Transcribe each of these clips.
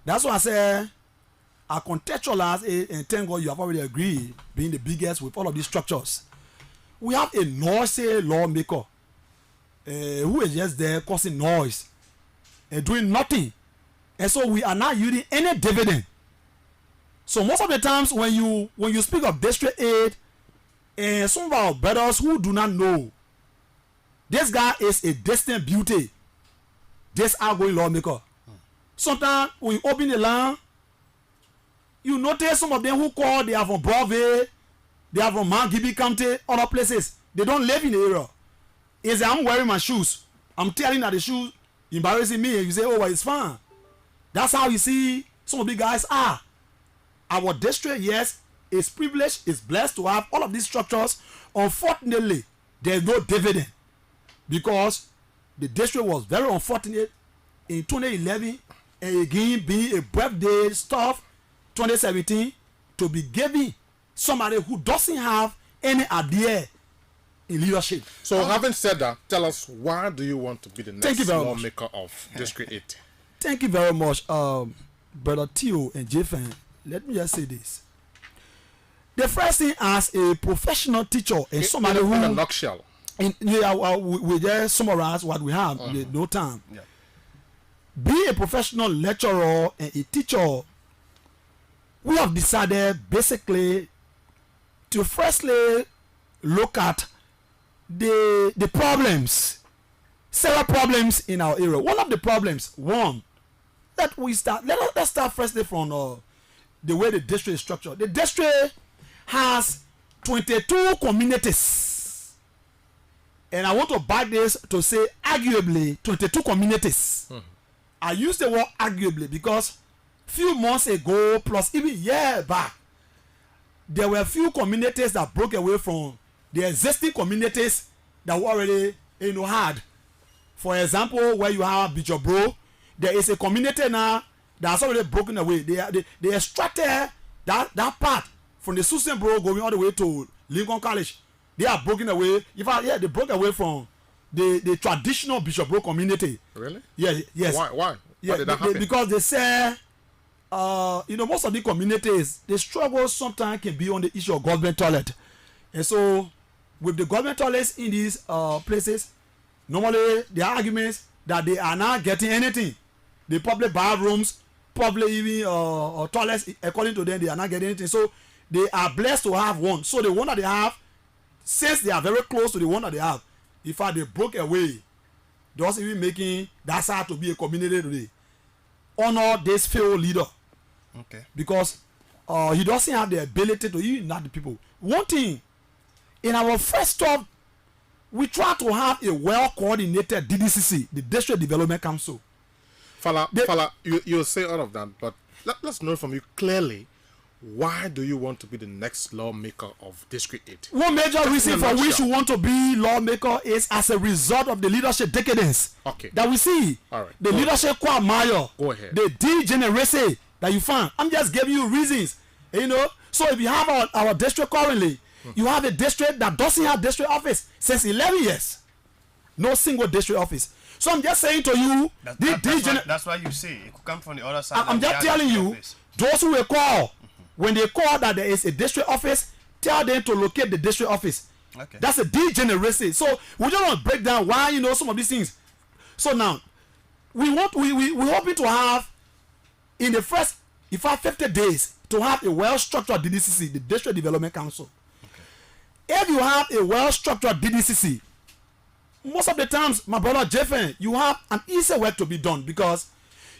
That's why I say I contextualize it, and thank God you have already agreed, being the biggest with all of these structures. We have a noisy lawmaker who is just there causing noise and doing nothing, and so we are not using any dividend. So most of the times when you speak of district aid, and some of our brothers who do not know, this guy is a distant beauty, this outgoing lawmaker. Sometimes when you open the land, you notice some of them who call, they are from Broadway, they are from Mount Gibby County, other places. They don't live in the area. Is I'm wearing my shoes. I'm telling that the shoes embarrassing me, and you say, oh, well, it's fine. That's how you see some of the guys are. Our district, yes, is privileged, is blessed to have all of these structures. Unfortunately, there's no dividend because the district was very unfortunate in 2011, and again being a birthday stuff 2017 to be giving somebody who doesn't have any idea in leadership. So having said that, tell us, why do you want to be the next lawmaker of District 8? Thank you very much, Brother Theo and Jeffen. Let me just say this. The first thing, as a professional teacher and somebody who... In a nutshell. We just summarize what we have in no time. Yeah. Being a professional lecturer and a teacher, we have decided basically to firstly look at the problems, several problems in our area. One of the problems, let's start firstly from the way the district is structured. The district has 22 communities, and I want to back this to say arguably 22 communities. I use the word arguably because few months ago, plus even year back, there were few communities that broke away from the existing communities that we already had. For example, where you have Bishop Bro, there is a community now that's already broken away. They extracted that part from the Susan Bro going all the way to Lincoln College. They are broken away. In fact, yeah, they broke away from the traditional Bishop Bro community. Really? Yeah, yes. Why? Yeah, Why did that happen? Because they say, most of the communities, the struggle sometimes can be on the issue of government toilet. And so, with the government toilets in these places, normally the arguments that they are not getting anything. The public bathrooms, public even toilets, according to them, they are not getting anything. So, they are blessed to have one. So, the one that they have, since they are very close to the one that they have, in fact, they broke away, just even making that side to be a community today. Honor this failed leader. Okay. Because he doesn't have the ability to unite the people. One thing, in our first stop, we try to have a well-coordinated DDCC, the District Development Council. Fala, you'll say all of that, but let's know from you clearly, why do you want to be the next lawmaker of District 8? One major reason for which you want to be lawmaker is as a result of the leadership decadence that we see. All right. The leadership quagmire. Go ahead. The degeneracy that you find. I'm just giving you reasons. So if you have our district currently, you have a district that doesn't have district office since 11 years. No single district office. So I'm just saying to you, that's why you see it could come from the other side. I'm just telling you, those who will call, when they call that there is a district office, tell them to locate the district office. Okay. That's a degeneracy. So we just want to break down why some of these things. So now we're hoping to have in the first 50 days to have a well-structured DDCC, the District Development Council. Okay. If you have a well-structured DDCC, most of the times, my brother Jeffen, you have an easy work to be done because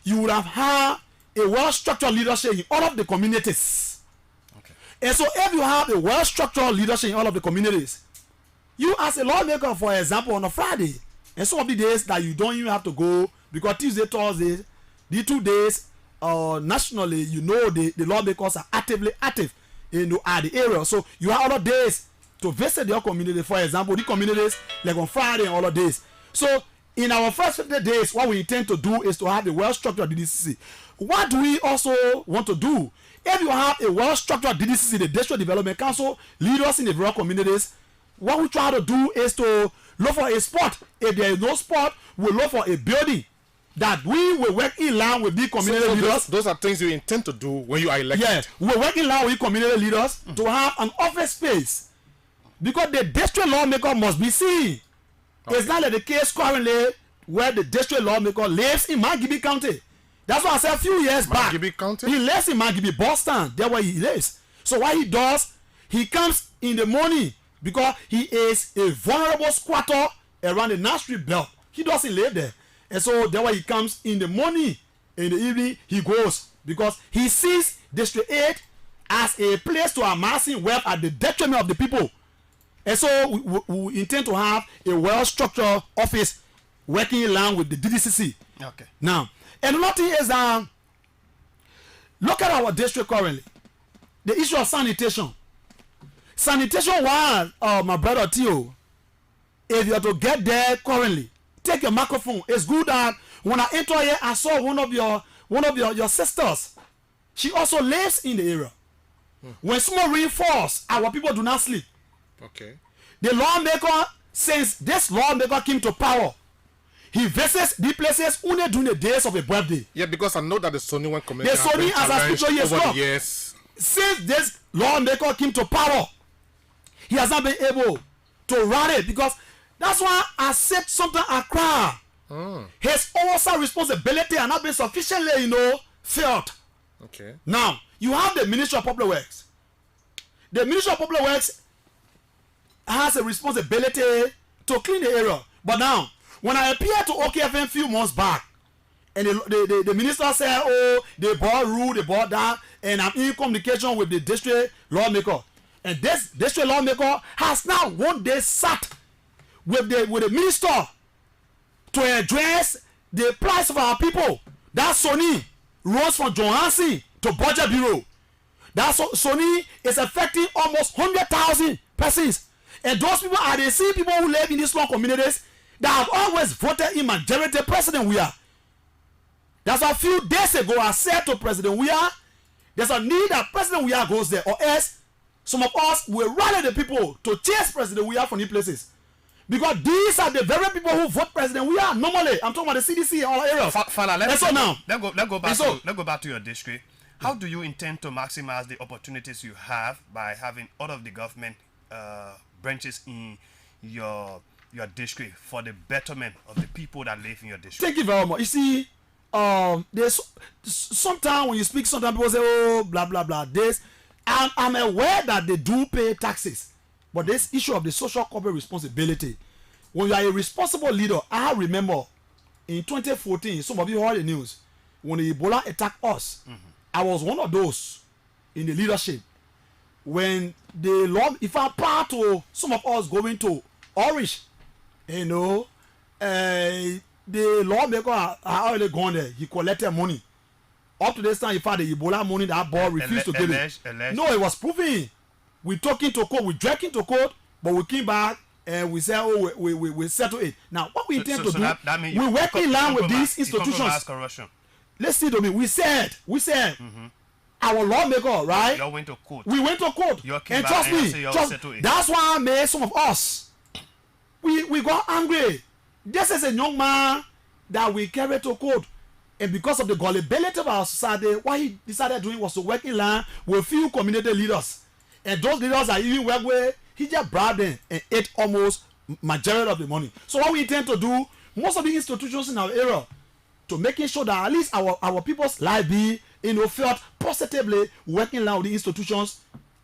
you would have had a well-structured leadership in all of the communities. Okay. And so if you have a well-structured leadership in all of the communities, you as a lawmaker, for example, on a Friday, and some of the days that you don't even have to go, because Tuesday, Thursday, the 2 days, nationally, the lawmakers are actively active at the area. So you have other days to visit your community. For example, the communities like on Friday and other days. So in our first 50 days, what we intend to do is to have a well-structured DDCC. What do we also want to do? If you have a well-structured DDCC, the District Development Council, leaders in the rural communities, what we try to do is to look for a spot. If there is no spot, we'll look for a building that we will work in line with the community So leaders. those are things you intend to do when you are elected. Yes, we're working now with community leaders to have an office space because the district lawmaker must be seen. It's not like the case currently where the district lawmaker lives in Magibi County. That's what I said a few years back. Magibi County? He lives in Magibi, Boston. There where he lives. So what he does, he comes in the morning because he is a vulnerable squatter around the Nashville belt. He doesn't live there. And so that's why he comes in the morning. In the evening, he goes because he sees District 8 as a place to amassing wealth at the detriment of the people. And so we intend to have a well-structured office working in line with the DDCC. Okay. Now, and another thing is that look at our district currently. The issue of sanitation. Sanitation wise, my brother Theo, if you are to get there currently, take your microphone. It's good that when I enter here, I saw one of your sisters. She also lives in the area. When small rain falls, our people do not sleep. Okay. The lawmaker, since this lawmaker came to power, he visits the places only during the days of a birthday. Yeah, because I know that the Sony one community The Sony, as I speak to you, over the years. Since this lawmaker came to power, he has not been able to run it because that's why I said something I cry. His oversight responsibility has not been sufficiently, felt. Okay. Now, you have the Ministry of Public Works. The Ministry of Public Works has a responsibility to clean the area. But now, when I appeared to OKFM a few months back, and the minister said, oh, they bought rule, they bought that, and I'm in communication with the district lawmaker. And this district lawmaker has now one day sat with the minister to address the plight of our people. That Sony rose from Johansson to Budget Bureau. That Sony is affecting almost 100,000 persons. And those people are the same people who live in these small communities that have always voted in majority President Weah. That's a few days ago I said to President Weah, there's a need that President Weah goes there, or else some of us will rally the people to chase President Weah from these places. Because these are the very people who vote President Weah normally. I'm talking about the CDC and all areas. Fala, let's go back to your district. How do you intend to maximize the opportunities you have by having all of the government branches in your district for the betterment of the people that live in your district? Thank you very much. You see, there's sometimes when you speak, sometimes people say, oh, blah, blah, blah, this. I'm aware that they do pay taxes. But this issue of the social corporate responsibility, when you are a responsible leader, I remember in 2014, some of you heard the news, when the Ebola attacked us, I was one of those in the leadership. When the law, if I'm part of some of us going to Orange, the lawmaker had already gone there. He collected money. Up to this time, in fact, the Ebola money that boy refused to give it. No, it was proven. We took into court, we dragged into court, but we came back and we said, oh, we settle it. Now, what we intend to do, we work in line with these institutions. Let's see, Domi. We said, our lawmaker, right? You went to court. We went to court. And trust me, that's why I made some of us. We got angry. This is a young man that we carried to court. And because of the gullibility of our society, what he decided doing was to work in line with few community leaders. And those leaders are even work with, he just bribed them and ate almost majority of the money. So what we intend to do, most of the institutions in our area, to making sure that at least our people's life be, felt positively working in line with the institutions,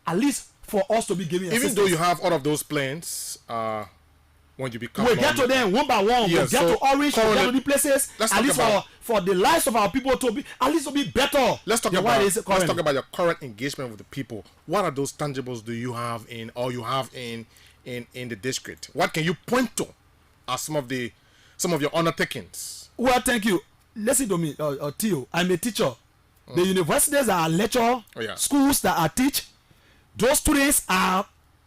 at least for us to be giving assistance. Even though you have all of those plans, when you become we'll get to them one by one. Yes, we'll get to Orange, we'll get to the places, at least for the lives of our people to be, at least to be better. Let's talk about your current engagement with the people. What are those tangibles do you have in the district? What can you point to as some of your undertakings? Well, thank you. Listen to me, Theo. I'm a teacher. The universities that I lecture, schools that I teach, those students are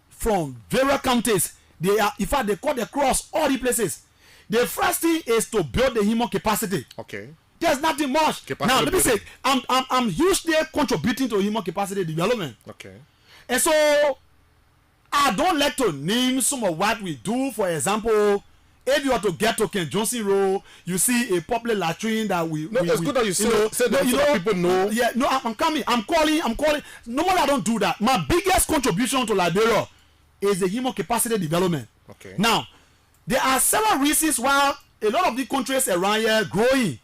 from various counties. They are, in fact, they cut across all the places. The first thing is to build the human capacity. Okay. There's nothing much. Now, let me say, I'm hugely contributing to human capacity development. Okay. And so, I don't like to name some of what we do. For example, if you are to get to Ken Johnson Road, you see a public latrine that we. No, it's good that you say that so that people know. Yeah, no, I'm coming. I'm calling. Normally, I don't do that. My biggest contribution to Liberia is the human capacity development. Okay. Now, there are several reasons why a lot of the countries around here growing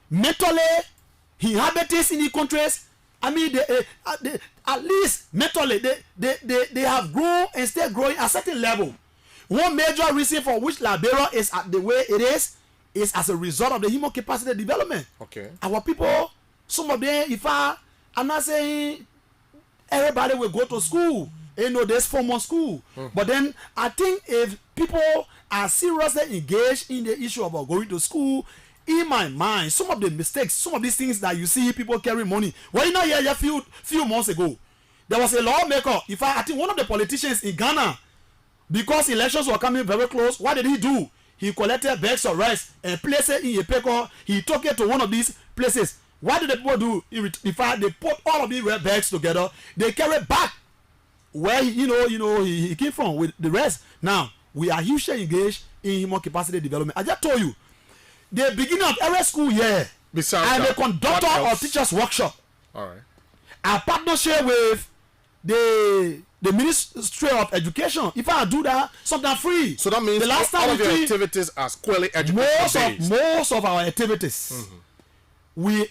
mentally, inhabitants in the countries. I mean, they at least mentally, they have grown and still growing at a certain level. One major reason for which Liberia is at the way it is as a result of the human capacity development. Okay. Our people, some of them, I'm not saying everybody will go to school, there's formal school. But then I think if people are seriously engaged in the issue about going to school, in my mind, some of the mistakes, some of these things that you see people carry money. Well, you know, a few months ago, there was a lawmaker. I think one of the politicians in Ghana, because elections were coming very close, what did he do? He collected bags of rice and placed it in a paper. He took it to one of these places. What did the people do? They put all of these bags together. They carry back where he came from with the rest. Now we are hugely engaged in human capacity development. I just told you. The beginning of every school year, I'm a conductor of teachers workshop. All right. A partnership with the Ministry of Education. If I do that, something free. So that means the last time all of your activities are squarely education based. Most of our activities, we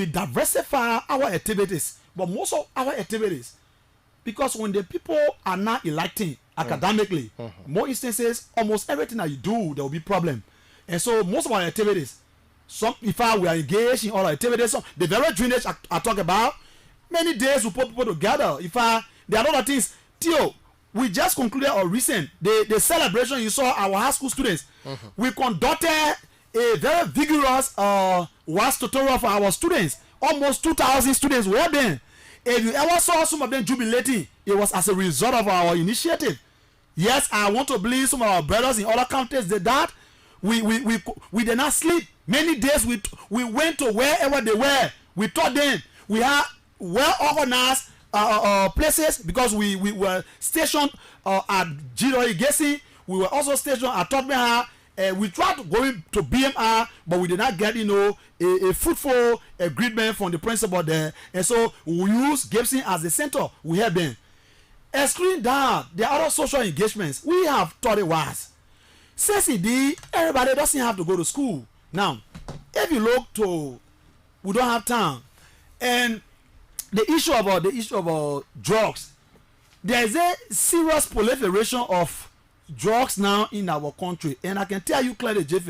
diversify our activities, but most of our activities, because when the people are not electing academically, more instances, almost everything that you do, there will be problem. And so most of our activities, we are engaged in all our activities. The very drainage I talk about, many days we put people together. There are other things. Theo, we just concluded our recent, the celebration you saw our high school students. We conducted a very vigorous WAS tutorial for our students. Almost 2,000 students were there. If you ever saw some of them jubilating, it was as a result of our initiative. Yes, I want to believe some of our brothers in other countries did that. We did not sleep. Many days we went to wherever they were. We taught them. We had well organized places because we were stationed at Giro Igesi. We were also stationed at Tottenham. We tried to go to BMR, but we did not get a fruitful agreement from the principal there. And so we use Gibson as the center. We have been. Excluding that, there are other social engagements. We have taught it was. Since indeed, everybody doesn't have to go to school. Now, if you look to, we don't have time. And the issue about drugs, there is a serious proliferation of drugs now in our country. And I can tell you clearly, Jeff,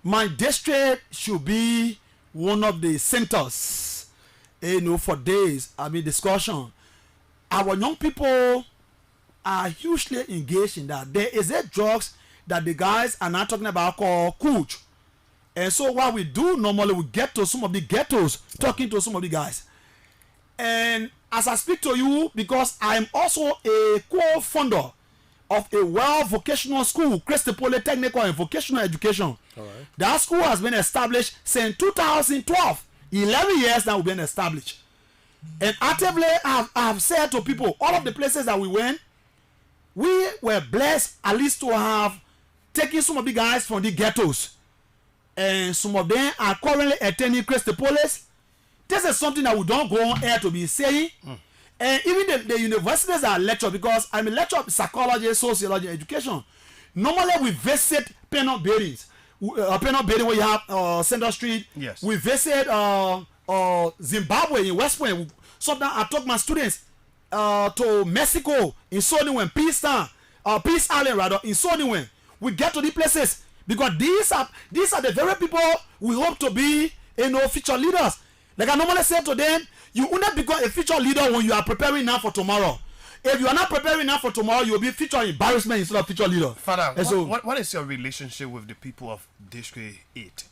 my district should be one of the centers, for days, discussion. Our young people are hugely engaged in that. There is a drugs that the guys are not talking about called Cooch. And so what we do normally, we get to some of the ghettos, talking to some of the guys. And as I speak to you, because I'm also a co-founder of a well vocational school, Christy Polytechnical and Vocational Education. All right. That school has been established since 2012. 11 years now we've been established. And actively, I have said to people, all of the places that we went, we were blessed at least to have taken some of the guys from the ghettos. And some of them are currently attending Christy Police. This is something that we don't go on air to be saying. And even the universities are lectured, because I'm a lecturer of psychology, sociology, education. Normally we visit penal buildings. Penal building where you have Central Street. Yes. We visit Zimbabwe in West Point. Sometimes I took my students to Mexico in Soniwen, Peace Island rather, in Soniwen. We get to these places because these are the very people we hope to be, future leaders. Like I normally say to them, you will not become a future leader when you are preparing now for tomorrow. If you are not preparing now for tomorrow, you will be future embarrassment instead of future leader. Father, what is your relationship with the people of District 8?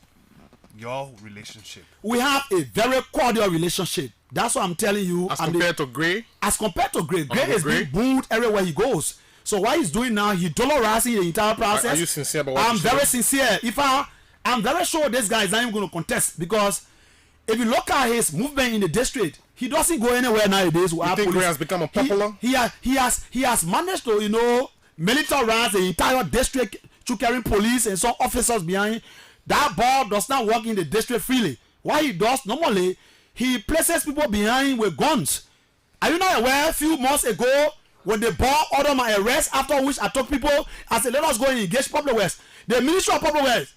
Your relationship? We have a very cordial relationship. That's what I'm telling you. As compared to Gray? As compared to Gray. Gray is being booed everywhere he goes. So what he's doing now, he's dollarizing the entire process. Are you sincere about what I'm very sincere. I'm very sure this guy is not even going to contest, because if you look at his movement in the district, he doesn't go anywhere nowadays. You think Gray has become unpopular? He has managed to, militarize the entire district through carrying police and some officers behind. That ball does not work in the district freely. What he does normally, he places people behind with guns. Are you not aware? A few months ago, when the ball ordered my arrest, after which I told people, I said, let us go and engage Public Works. The Ministry of Public Works,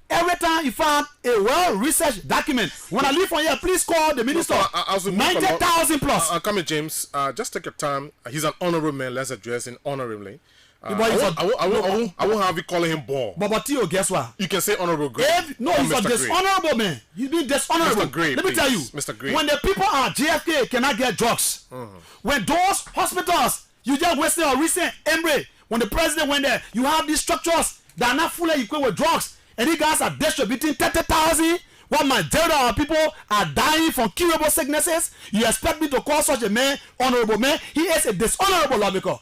every time you found a well-researched document, when I leave from here, please call the minister. 90,000 plus. Come here, James. Just take your time. He's an honorable man. Let's address him honorably. I won't have you calling him ball. But Theo, guess what? You can say honorable Gray. No, he's a dishonorable man. He's been dishonorable. Mr. Gray, let me tell you, Mr. Gray. When the people at JFK cannot get drugs, when those hospitals, you just wasted a recent Embry, when the president went there, you have these structures that are not fully equipped with drugs, and these guys are distributing 30,000. While majority of people are dying from curable sicknesses, you expect me to call such a man honorable man? He is a dishonorable lawmaker.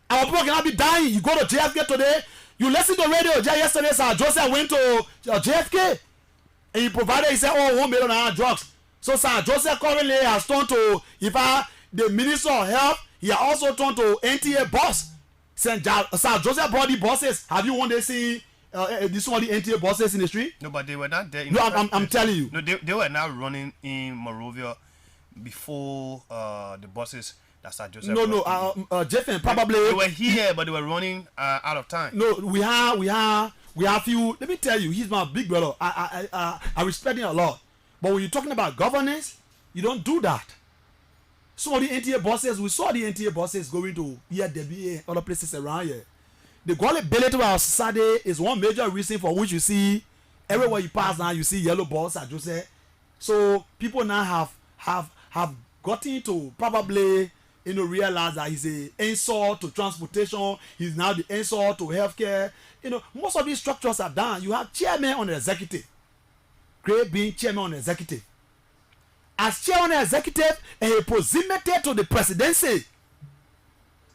Our people cannot be dying. You go to JFK today, you listen to radio. Yesterday, Sir Joseph went to JFK and he provided, he said, oh, $1 million drugs. So Sir Joseph currently has turned to, the Minister of Health, he has also turned to NTA boss. Sir Joseph brought the bosses. Have you one day seen this one of the NTA bosses in the street? No, but they were not there. No, I'm telling you. No, they were not running in Monrovia before the bosses. No, Jeff probably they were here, but they were running out of time. No, we have few. Let me tell you, he's my big brother. I respect him a lot. But when you're talking about governance, you don't do that. Some of the NTA bosses, we saw the NTA bosses going to EDB, other places around here. The gullibility of our society is one major reason for which you see everywhere you pass now, you see yellow balls, as you say. So people now have gotten to probably realize that he's an insult to transportation. He's now the insult to healthcare. Most of these structures are done. You have chairman on the executive. Great being chairman on the executive. As chair on the executive, and he proximity to the presidency.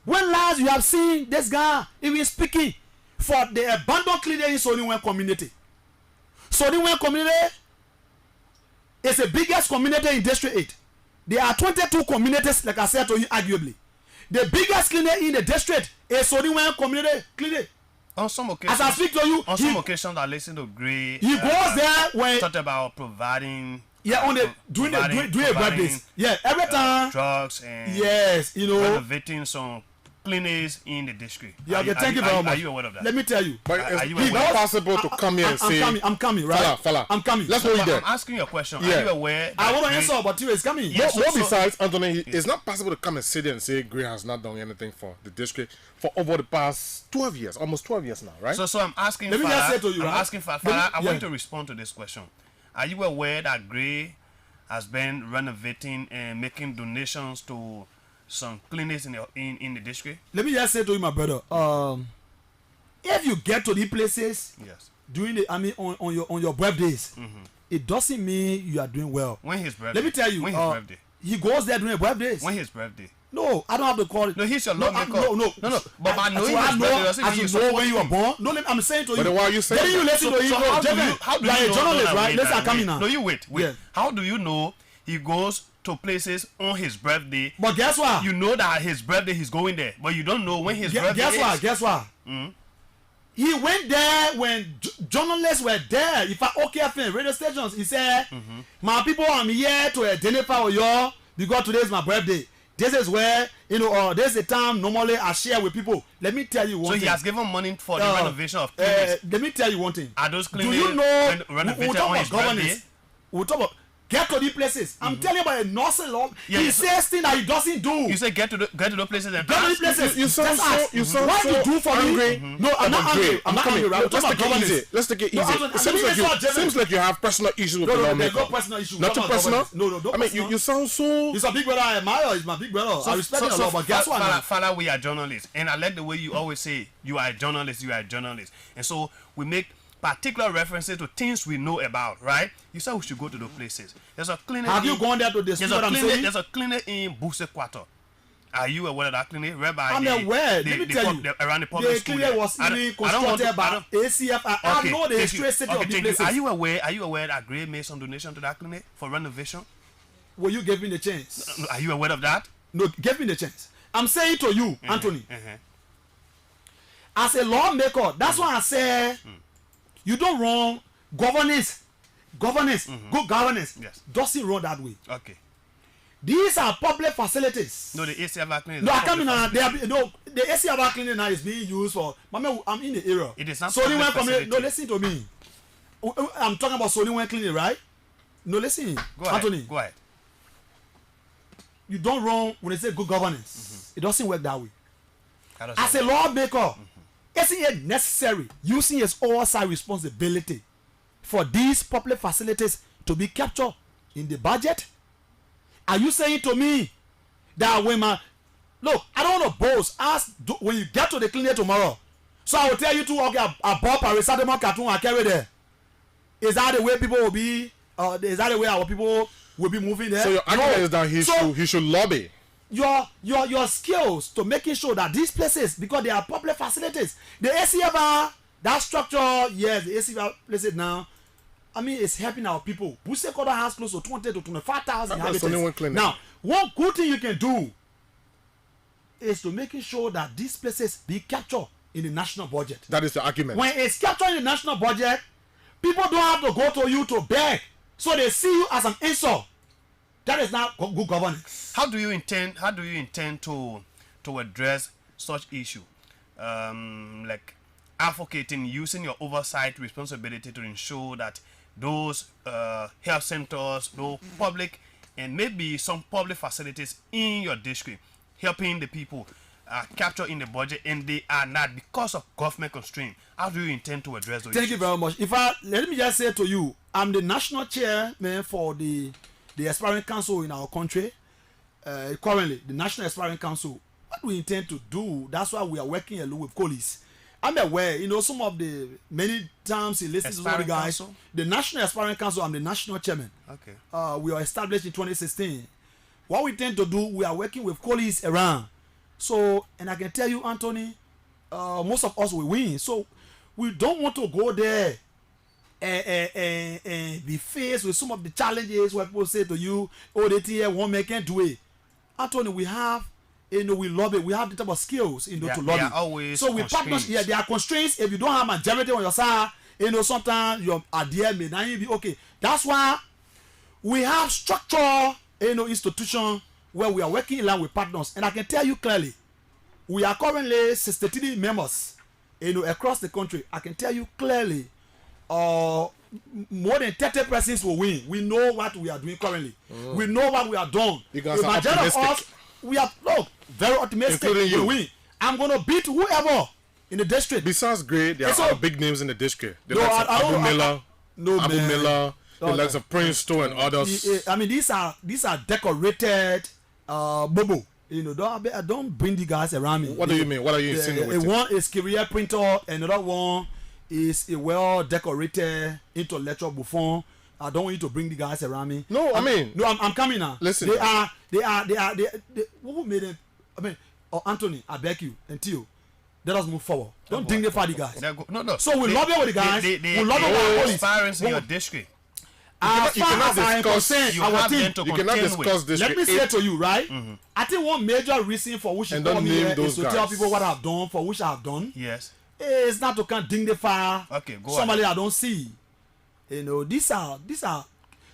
When last you have seen this guy even speaking for the abandoned clinic in Soniwen community? Soniwen community is the biggest community in District 8. There are 22 communities, like I said to you, arguably. The biggest clinic in the district is Soniwen community clinic. On some occasions, as I speak to you, on some occasions, I listen to Gray. He goes there when talked about providing. Yeah, on the doing birthdays. Yeah, every time drugs and renovating some clinics in the district. Yeah, okay, thank you very much. Are you aware of that? Let me tell you. But it's not possible to come here and say, I'm coming, right? Fala. I'm coming. Let's go there. I'm asking you a question. Yeah. Are you aware? I want to answer, but you is coming. Yes, besides, Anthony, it's not possible to come and sit there and say Gray has not done anything for the district for over the past 12 years, almost 12 years now, right? So I'm asking. Let me just say to you, right? I'm asking Fala. I want you to respond to this question. Are you aware that Gray has been renovating and making donations to some clinics in the district? Let me just say to you, my brother. If you get to these places, yes, during on your birthdays, it doesn't mean you are doing well. When his birthday? Let me tell you. When his birthday? He goes there during birthdays. When his birthday? No, I don't have to call it. No, he's your lawmaker. No. But I know his know when you were born. No, I'm saying to you. But why are you saying? Then you listen to him. How do you like know? A journalist, right? Let's start coming now. No, you wait. Yeah. How do you know he goes to places on his birthday? But guess what? You know that his birthday he's going there, but you don't know when his birthday is. Guess what? He went there when journalists were there. If I OKFM radio stations, he said, "My people, I'm here to identify with you because today is my birthday. This is where this is the time normally I share with people." Let me tell you one thing. So he has given money for the renovation of clinics. Let me tell you one thing. Are those clinics? Do you know? Renovated on his birthday? We'll talk about. Get to these places. I'm telling you about a nursing law. He says things that he doesn't do. You say get to those places and get to these places. You sound so what you do for angry. me? No, I'm not angry. I'm not angry. Right? Let's take it easy. It seems like you have personal issues with the lawmaker. There's no personal issue. Not too personal. No. I mean, you sound so. He's a big brother I admire. He's my big brother. I respect him a lot. But guess what? Father, we are journalists, and I like the way you always say you are a journalist. And so we make particular references to things we know about, right? You said we should go to those places. There's a clinic. Have you gone there to discuss what I'm saying? There's a clinic in Busekwato. Are you aware of that clinic? I'm aware. Let me tell you. Around the public school. The clinic was even constructed by ACF. I know the history city of the places. Are you aware that Gray made some donation to that clinic for renovation? Will you give me the chance? Are you aware of that? No, give me the chance. I'm saying to you, Anthony. As a lawmaker, that's why I say you don't run governance, good governance doesn't run that way. Okay. These are public facilities. No, the ACF clinic. No, I can't now. They are no. The ACF clinic now is being used for. Mama, I'm in the area. It is not. So no, listen to me. I'm talking about Soliwen clinic, right? No, listen, Go ahead. Anthony. Go ahead. You don't run when they say good governance. It doesn't work that way. As a As lawmaker, isn't it necessary using his oversight responsibility for these public facilities to be captured in the budget? Are you saying to me that when look, I don't want to boast. When you get to the clinic tomorrow, so I will tell you to okay, I bought paracetamol carton and carry there. Is that the way people will be? Is that the way our people will be moving there? So your argument is that he should lobby. Your skills to making sure that these places, because they are public facilities, the ACFR, that structure, yes, the ACFR places now, I mean, it's helping our people. Busekoda has close to 20 to 25,000 inhabitants. Now, one good thing you can do is to making sure that these places be captured in the national budget. That is the argument. When it's captured in the national budget, people don't have to go to you to beg, so they see you as an insult. That is not good governance. How do you intend to address such issue? Like advocating, using your oversight responsibility to ensure that those health centers, those public and maybe some public facilities in your district, helping the people capture in the budget, and they are not because of government constraint. How do you intend to address those Thank issues? you very much. Let me just say to you, I'm the national chairman for the aspiring council in our country. Currently, the National Aspiring Council. What we intend to do, that's why we are working along with Colis. I'm aware, some of the many times he listens to some of the guys. Council? The National Aspiring Council, I'm the national chairman. Okay. We are established in 2016. What we intend to do, we are working with Colis around. So, and I can tell you, Anthony, most of us will win. So, we don't want to go there and be faced with some of the challenges where people say to you, oh, the here one man can't do it. Anthony, we have, we lobby, we have the type of skills, to lobby. There are always so we partners, there are constraints. If you don't have majority on your side, sometimes your idea may not be okay. That's why we have structure, institution where we are working along with partners. And I can tell you clearly, we are currently 63 members, across the country. I can tell you clearly, more than 30 persons will win. We know what we are doing currently. We know what we are doing. You guys the are majority of optimistic. us, we are very optimistic. Including you. We win. I'm gonna beat whoever in the district. Besides Gray, there are big names in the district. The No, likes of Abu Miller, Abu Miller, the likes of Prince Sto and others. I mean, these are decorated bobo. Don't bring the guys around me. What do you mean? What are you insinuating? One is career printer, another one is a well decorated intellectual buffon. I don't want you to bring the guys around me. No, I'm coming now. Listen, they who made them? I mean, Anthony, I beg you, until let us move forward. Don't dignify the guys. No. So we lobby with the guys. We lobby with our police. Aspirants in your district. As you far cannot as I am discuss- concerned, you our have team. them to You cannot contend with. discuss this. Let me say to you, right? I think one major reason for which you And call don't me name here those is to tell guys. people what I've done, for which I have done. Yes. It's not to kind of dignify Okay, go somebody ahead. I don't see. These are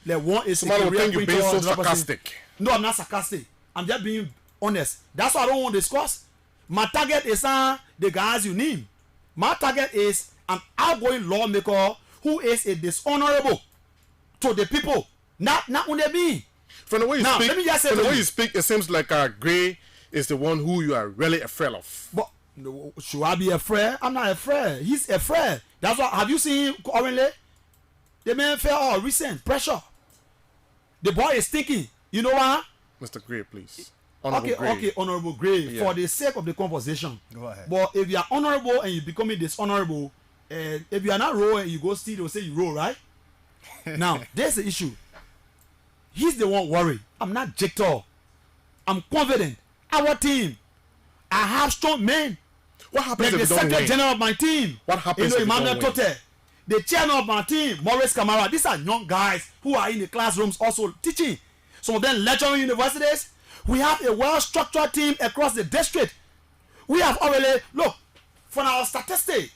like one is Somebody will career think you're being printer, so another person- sarcastic. No, I'm not sarcastic. I'm just being honest. That's why I don't want to discuss. My target is not the guys you name. My target is an outgoing lawmaker who is a dishonorable to the people. Not only me. From the way you Now, speak, let me just say from the to way you. you speak, it seems like Gray is the one who you are really afraid of. But no, should I be afraid? I'm not afraid. He's afraid. That's why. Have you seen him currently? The man felt recent pressure. The boy is thinking. You know what? Mr. Gray, please. Honorable Gray. Okay, Honorable Gray. Yeah. For the sake of the conversation. Go ahead. But if you are honorable and you becoming dishonorable, and if you are not roll and you go steal, they'll say you roll, right? Now, there's the issue. He's the one worried. I'm not Jector. I'm confident. Our team, I have strong men. What happens Like if the you don't secretary win? general of my team. What happens if you Emmanuel don't win? Tote. The chairman of my team, Maurice Kamara. These are young guys who are in the classrooms also teaching. Some of them lecturing universities. We have a well-structured team across the district. We have already, look, from our statistic.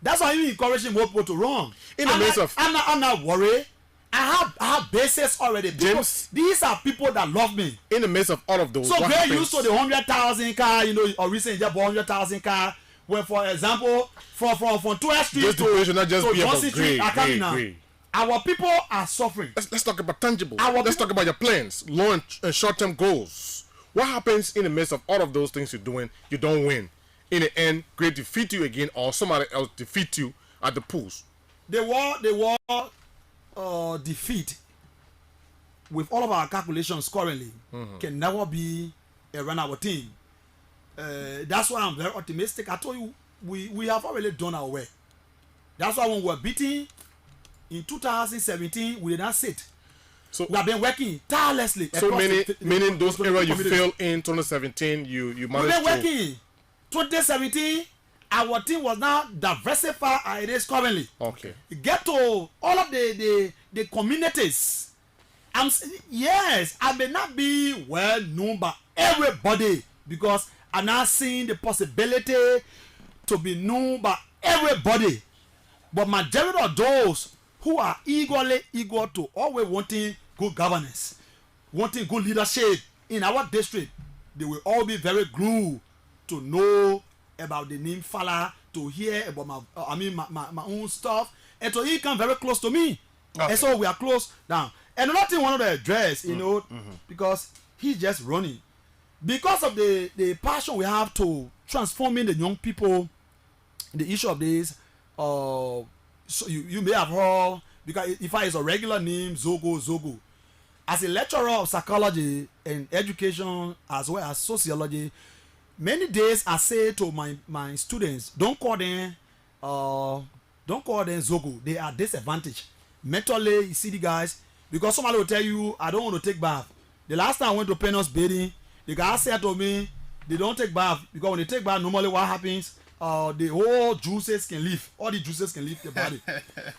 That's why I'm encouraging more people to run. I'm not worried. I have bases already. James, these are people that love me. In the midst of all of those, so they're used to the 100,000 car, or recently just 100,000 car. When, for example, from 12th Street to Johnson Street, our people are suffering. Let's talk about tangible. Let's talk about your plans, long and short-term goals. What happens in the midst of all of those things you're doing? You don't win. In the end, great defeat you again, or somebody else defeat you at the polls. The war defeat with all of our calculations currently can never be a run our team. That's why I'm very optimistic. I told you we have already done our work. That's why when we were beating in 2017, we did not sit. So we have been working tirelessly. So meaning those areas you failed in 2017, you managed to. We've been working. 2017, our team was now diversified as it is currently. Okay. Get to all of the communities. Yes, I may not be well known by everybody because I'm not seeing the possibility to be known by everybody. But majority of those who are eager to always wanting good governance, wanting good leadership in our district, they will all be very glued to know about the name Fala, to hear about my own stuff, and to he come very close to me. Okay. And so we are close now. And another thing I want to address, because he's just running. Because of the passion we have to transforming the young people, the issue of this, so you may have heard, because if I is a regular name, Zogo. As a lecturer of psychology and education as well as sociology, many days I say to my students, don't call them Zogo. They are disadvantaged. Mentally, you see the guys, because somebody will tell you, I don't want to take bath. The last time I went to Penos bathing, the guy said to me, they don't take bath because when they take bath, normally what happens, the whole juices can leave. All the juices can leave the body.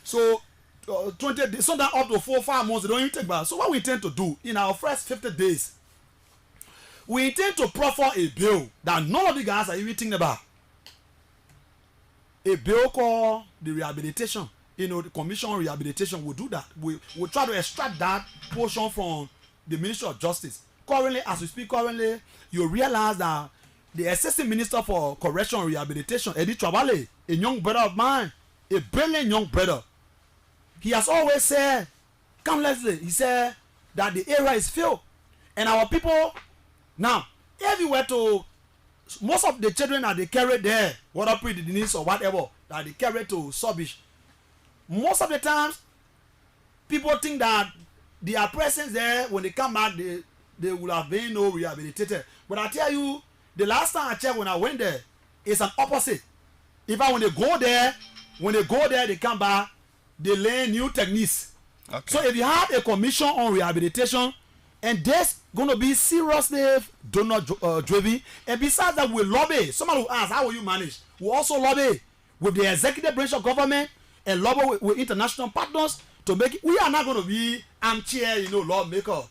So 20 days, sometimes up to 4 or 5 months, they don't even take bath. So what we intend to do in our first 50 days, we intend to proffer a bill that none of the guys are even thinking about. A bill called the rehabilitation. The commission on rehabilitation will do that. We will try to extract that portion from the Ministry of Justice. Currently, as we speak, you realize that the Assistant Minister for Correction and Rehabilitation, Eddie Travale, a young brother of mine, a brilliant young brother, he has always said, countlessly, he said that the area is filled. And our people, now, if you were to, most of the children that they carry there, whether pre-Denise or whatever, that they carry to Subish, most of the times, people think that their presence there, when they come back, they will have been rehabilitated. But I tell you, the last time I checked when I went there, it's an opposite. When they go there, they come back, they learn new techniques. Okay. So if you have a commission on rehabilitation, and there's going to be seriously donor driven, and besides that, we lobby. Somebody will ask, how will you manage? We also lobby with the executive branch of government and lobby with international partners to make it. We are not going to be armchair, lawmaker.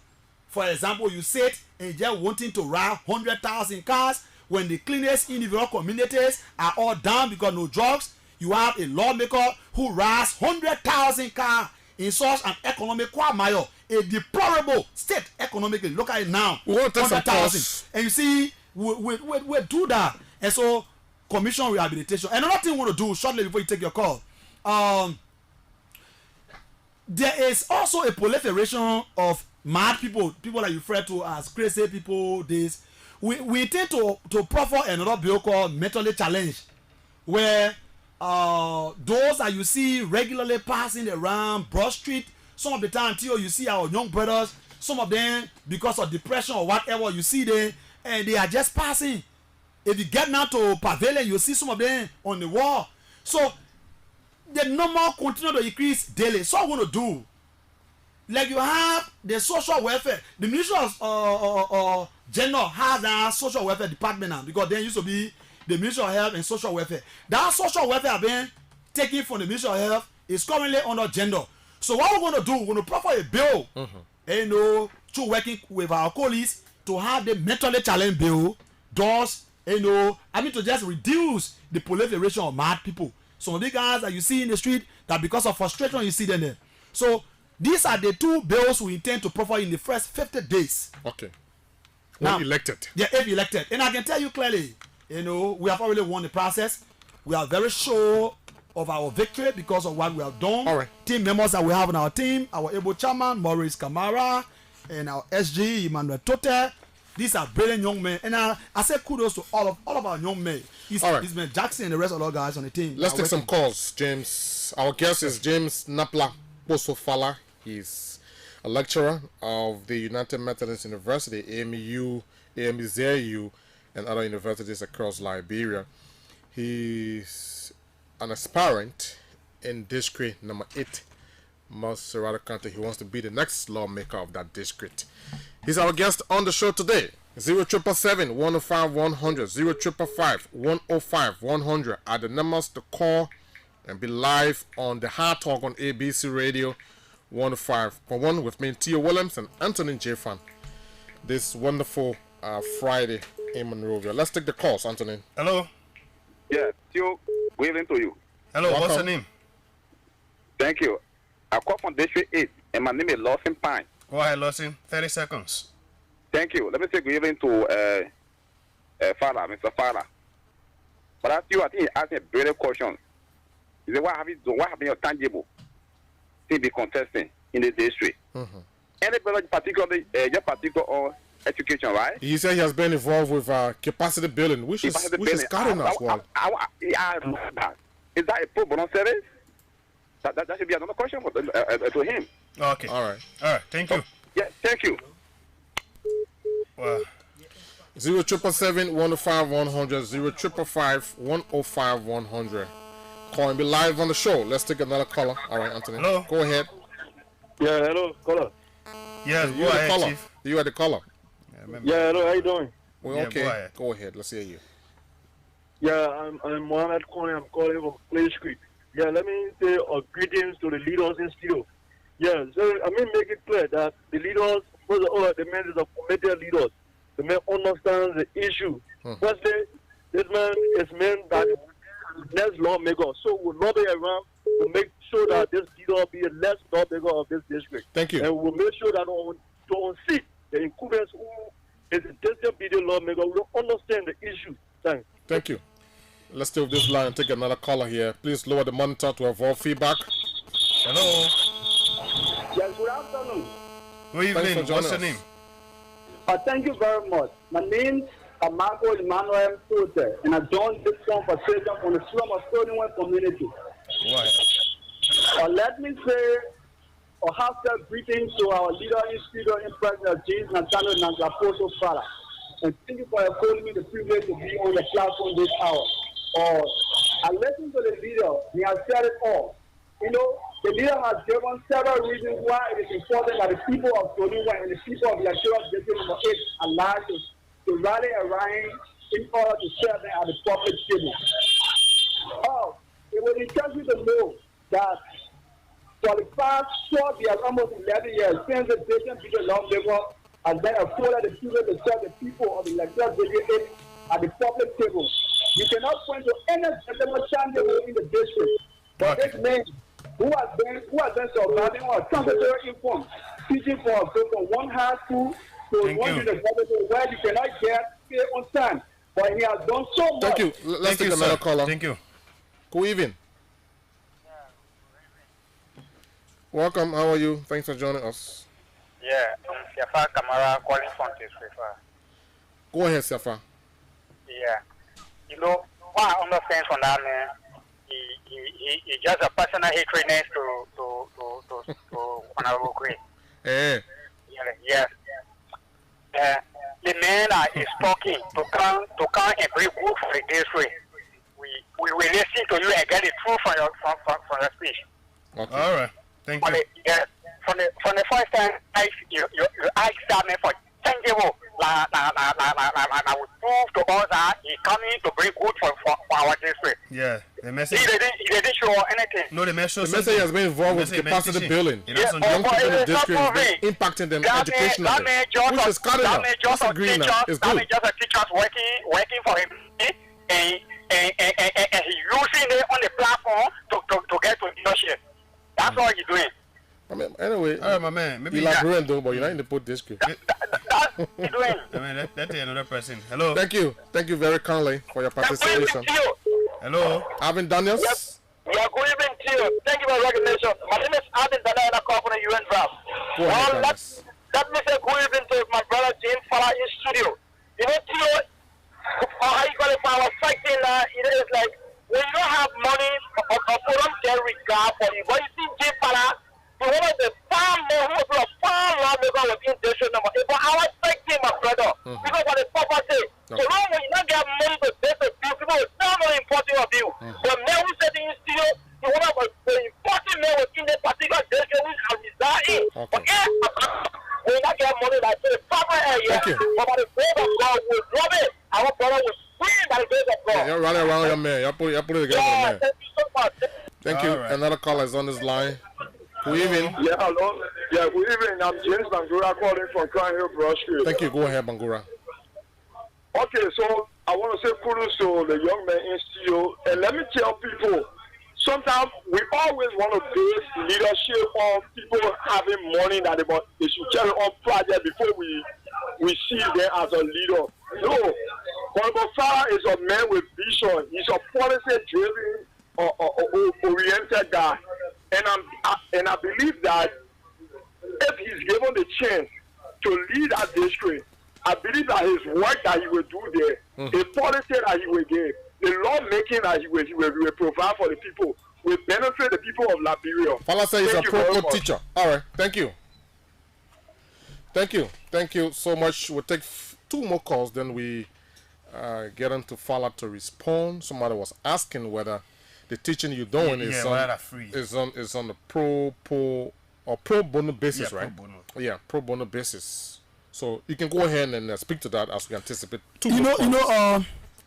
For example, you sit and just wanting to ride 100,000 cars when the cleanest individual communities are all down because no drugs. You have a lawmaker who rides 100,000 cars in such an economic quagmire, a deplorable state economically. Look at it now, 100,000. And you see, we do that. And so, commission rehabilitation. Another thing we want to do shortly before you take your call. There is also a proliferation of mad people that you refer to as crazy people. We intend to proffer another bill called mentally challenged, where those that you see regularly passing around Broad Street, some of the time till you see our young brothers, some of them because of depression or whatever, you see them and they are just passing. If you get now to Pavilion, you see some of them on the wall. So the number continue to increase daily. So what I want to do, like you have the social welfare, the Ministry of Gender has a social welfare department now, because there used to be the Ministry of Health and Social Welfare. That social welfare have been taken from the Ministry of Health, is currently under gender. So what we're going to do, we're going to proffer a bill, through working with our colleagues to have the mentally challenged bill, thus to just reduce the proliferation of mad people. Some of the guys that you see in the street, that because of frustration you see them there. So these are the 2 bills we intend to profile in the first 50 days. Okay. Now, elected. Yeah, if elected. And I can tell you clearly, we have already won the process. We are very sure of our victory because of what we have done. All right. Team members that we have on our team, our able chairman, Maurice Kamara, and our SG, Emmanuel Tote. These are brilliant young men. And I say kudos to all of our young men. It's been Jackson and the rest of the guys on the team. Let's take some calls, James. Our guest is James Napla Bosofala. He's a lecturer of the United Methodist University, AMU, AMZU, and other universities across Liberia. He's an aspirant in district number 8, Maserati County. He wants to be the next lawmaker of that district. He's our guest on the show today. 0777 105 100, 0555 105 100 are the numbers to call and be live on the Hard Talk on ABC Radio 105.1 with me, Theo Williams and Anthony J. Fan. This wonderful Friday in Monrovia. Let's take the calls, Anthony. Hello. Yeah, Theo, good evening to you. Hello, Welcome. what's your name? Thank you. I call from District 8, and my name is Lawson Pine. Go ahead, Lawson. 30 seconds. Thank you. Let me say good evening to Father, Mr. Father. But I think he asked a brilliant question. He said, what have you done? What have been your tangible to be contesting in the district? Mm-hmm. Anybody particularly, your particular education, right? He said he has been involved with capacity building, which is cardinal as well. Is that a pro bono service? That should be another question for, to him. Okay. All right. Thank you. Yeah, thank you. Wow. 0777 105 100, 0555 105 100. Call and be live on the show. Let's take another caller. All right, Anthony. Hello. Go ahead. Yeah, hello, caller. Yes, You go are the ahead, caller. Chief. You are the caller. Yeah, hello, how you doing? Well, Yeah, okay. go ahead. Go ahead. Let's hear you. Yeah, I'm Mohammed Kone. I'm calling from Play Street. Yeah, let me say greetings to the leaders in studio. Yeah, so I mean, make it clear that the leaders, first of all, the men is a committed leaders. The man understands the issue. Firstly, this man is man that next lawmaker. So we'll lobby around to make sure that this leader be the next lawmaker of this district. Thank you. And we'll make sure that on seat, the incumbents who is a district be the lawmaker will understand the issue. Thanks. Thank you. Let's stay with this line and take another caller here. Please lower the monitor to avoid feedback. Hello. Yes, good afternoon. Good Thanks for evening. joining What's your us. name? Thank you very much. My name is Marco Emmanuel Sote, and I joined this conversation from the slum of Stonewall community. Go ahead. Let me say a heartfelt greetings to our leader in studio, in President James Nathaniel Nangapoto Fala. And thank you for affording me the privilege to be on the platform this hour. I listened to the leader. He has said it all. You know, the leader has given several reasons why it is important that the people of Stonewall and the people of Electoral District number 8 are allowed to rally around in order to serve them at the public table. It will interest you to know that for the past 12 years, almost 11 years, since the district became lawmaker, has been afforded the people to serve the people of the Electoral District 8 at the public table. You cannot point to any legitimate candidate in the district, but this man who has been surviving on a transitory income, teaching from one high school to one university where you cannot get pay on time. But he has done so much. Thank you. Let's take another caller. Thank you. Good evening. Welcome. How are you? Thanks for joining us. Yeah, I'm Siafa Kamara calling from Tisrifa. Go ahead, Safa. Yeah. You know, what I understand from that man, he just a personal hatredness to Honorable Gray. Eh. Yes. The man is talking to come and bring good for the district. We will listen to you and get the truth from your speech. Okay. All right. Thank you. Yes. From the first time, you asked that man for tangible. I would prove to us that he's coming to bring good for our district. Yeah. The message. He didn't show anything. missing. No, the man shows The message has been involved with capacity building. It also Young people in the it's not district has been proving. impacting them That educationally, may just which is cardinal. that may just That's a green teachers, is that may good. just a teachers working for him, and he using it on the platform to get to leadership. That's all he's doing. I mean, anyway, all right, my man. Maybe you like green though, but you're not in the Port district. That's what he's doing. I mean, that's another person. Hello. Thank you very kindly for your participation. Hello. Alvin Daniels. Yes. Yeah, good evening to you. Thank you for the recognition. My name is Alvin Daniels, and I call from the UN draft. Go ahead, Daniels. Let me say good evening to my brother James Fala in studio. You know, Theo, how you call it for our fighting, it is like when you don't have money, a forum get regard for you. But you see, James Fala, he's one of the farm men who was a farm lawmaker within district number 8. But our fighting, my brother, because what the papa say. So long when you don't get money to pay the bill, people will not know important of you. But men who said in studio, he's one of the important men within the particular district which are residing. But when you don't get money like the papa area, but by the grace of God, will drop it. Our brother will win by the grace of God. You're running around your man. You put it together, man. Thank you so much. Thank you. Right. Another caller is on this line. Good evening. Yeah, hello. Yeah, good evening. I'm James Bangura calling from Crown Hill Broad Street. Thank you. Go ahead, Bangura. Okay, so I want to say kudos to the young man in studio. And let me tell people, sometimes we always want to base leadership on people having money that they should carry on project before we see them as a leader. No, Honorable Farah is a man with vision. He's a policy-driven, oriented guy. And I believe that if he's given the chance to lead our district, I believe that his work that he will do there, the policy that he will give, the lawmaking that he will provide for the people, will benefit the people of Liberia. Fala says he's a pro teacher. All right. Thank you. Thank you so much. We'll take 2 more calls, then we get into Fala to respond. Somebody was asking whether the teaching you're doing is on the pro bono basis, right? Pro bono. Yeah, pro bono basis. So you can go ahead and speak to that as we anticipate 2 You more calls. know,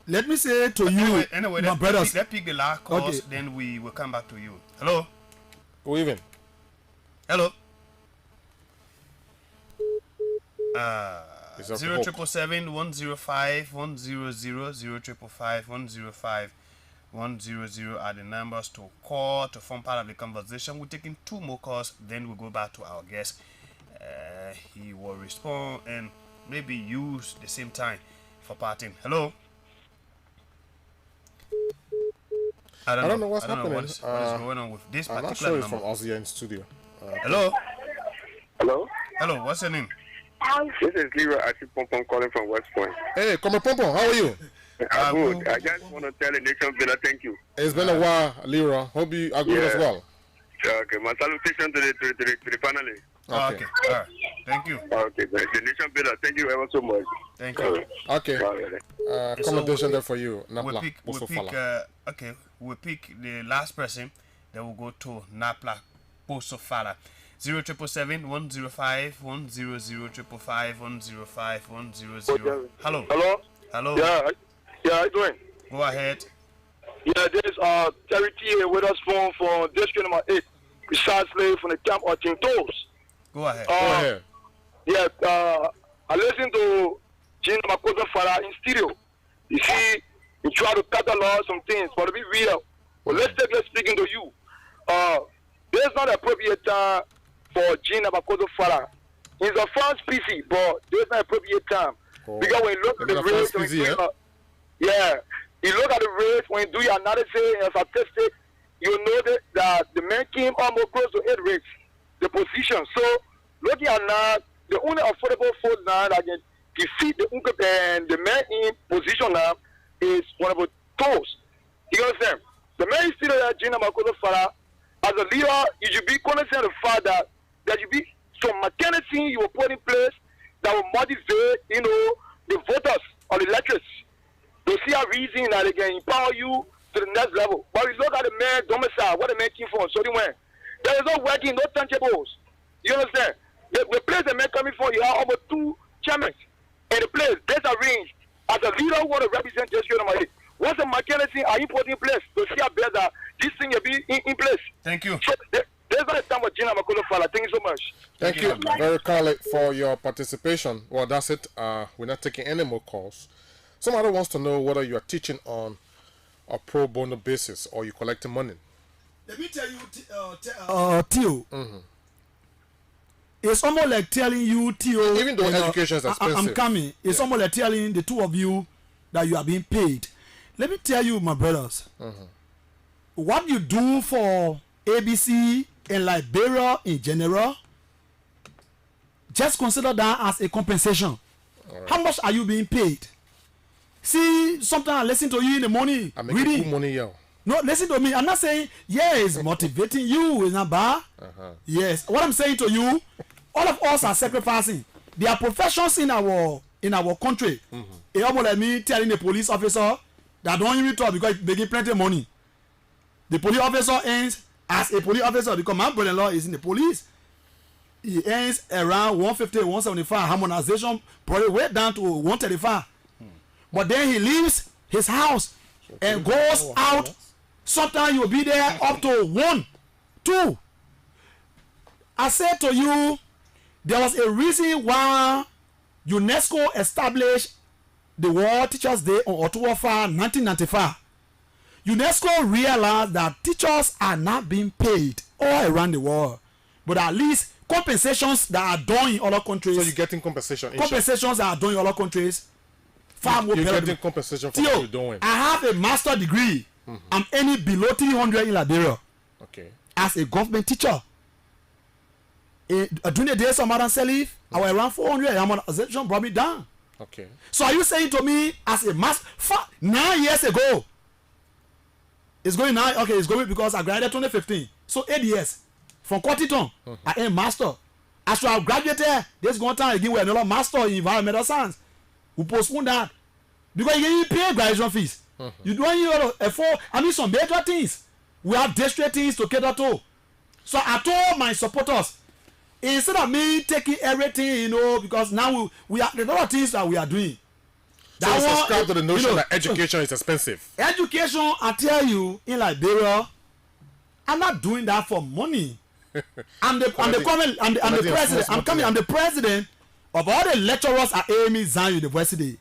let me say to you, Anyway, my brothers. let's pick the last calls, Okay. then we will come back to you. Hello. Good evening. Hello. Is that 0777 105 100 0555 105 100 are the numbers to call to form part of the conversation. We're taking 2 more calls, then we'll go back to our guest. He will respond and maybe use the same time for parting. Hello. I don't know what's happening. What is going on with this I'm particular not sure number? it's from Ozzy in studio. Hello. Hello? Hello. What's your name? This is Leroy Achipompom calling from West Point. Hey, Come Pompom, how are you? I'm good. I just want to tell the nation builder thank you. It's been a while, Leroy. Hope you are good as well. Okay, my salutation to the panelists. Okay. All right. Thank you. Okay, the nation builder, thank you ever so much. Thank you. Okay. Okay. Commendation there for you. We'll pick the last person. Then we'll go to Napla Posofala. 0777 105 100 555 105 100. Hello. Hello? Hello. Yeah, how you doing? Go ahead. Yeah, this is Terry T. with us from district number 8. Precisely from the camp of Tintos. Go ahead. Go ahead. Yeah, I listened to Gene Makoto Farah in studio. You see, he tried to catalog some things, but to be real, well, let's speaking to you. This is not an appropriate time for Gene Makoto Farah. He's a France PC, but this is not an appropriate time. Because when you look at the race, you look at the race, when you do your analysis and statistics, you know that the man came almost close to 8 races, the position. So, looking at now, the only affordable force now that can defeat the man in position now is one of the toes. You understand? The man is still there, Gina Makoto Farah. As a leader, you should be cognizant of the fact that there should be some mechanism you will put in place that will motivate, the voters or the electors to see a reason that they can empower you to the next level. But we look at the man domicile, what the man came from, so they went. There is no working, no tangibles. You understand? The place the man coming from, you have over 2 chairmen in the place, there's a range. As a leader who want to represent district number 8, what's the mechanism are you putting in place to see a better this thing will be in place. Thank you. So there's not a time for Gina Makolo Fala. Thank you so much. Thank you very kindly for your participation. Well, that's it. We're not taking any more calls. Somebody wants to know whether you are teaching on a pro bono basis or you're collecting money. Let me tell you, Theo. It's almost like telling you, Theo. Even though education is expensive. I'm coming. It's almost like telling the two of you that you are being paid. Let me tell you, my brothers. What you do for ABC in Liberia in general, just consider that as a compensation. Right. How much are you being paid? See, sometimes I listen to you in the morning. I'm making good money, yo. No, listen to me. I'm not saying, yeah, it's motivating you. It's not bad. Yes. What I'm saying to you, all of us are sacrificing. There are professions in our country. It almost like me telling the police officer that don't even talk because they get plenty of money. The police officer earns as a police officer because my brother-in-law is in the police. He earns around 150, 175. Harmonization probably way down to 135. But then he leaves his house and goes out. Sometimes you'll be there up to 1, 2. I said to you, there was a reason why UNESCO established the World Teachers Day on October 5, 1995. UNESCO realized that teachers are not being paid all around the world, but at least compensations that are done in other countries. So you're getting compensation. Compensations that are done in other countries. Far more you're better. Getting compensation for what you're doing. I have a master's degree. I'm earning below 300 in Liberia. Okay. As a government teacher. During the days of Madam Salif, I was around 400. Harmonization brought me down. Okay. So are you saying to me as a master 9 years ago? It's going now. Okay, it's going because I graduated 2015. So 8 years from Quatiton, I am master. As I graduated, this going time again with another master in environmental science. We postpone that because you pay graduation fees. You don't need afford. I mean some better things. We have district things to cater to. So I told my supporters, instead of me taking everything, because now we are a lot of things that we are doing. So you subscribe to the notion that education is expensive. Education, I tell you, in Liberia, I'm not doing that for money. I'm the president. I'm the president of all the lecturers at AME Zion University.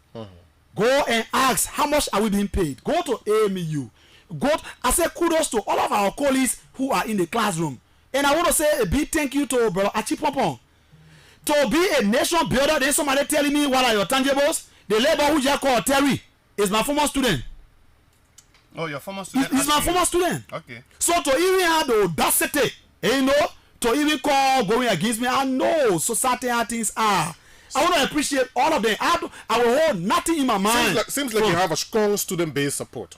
Go and ask how much are we being paid. Go to AMU. I say kudos to all of our colleagues who are in the classroom. And I want to say a big thank you to Brother Achipompon. To be a nation builder, then somebody telling me what are your tangibles. The labor who just called Terry is my former student. Oh, your former student? He's my former student. Okay. So to even have the audacity, to even call going against me, I know society how things are. I want to appreciate all of them. I will hold nothing in my mind. Seems like you have a strong student-based support.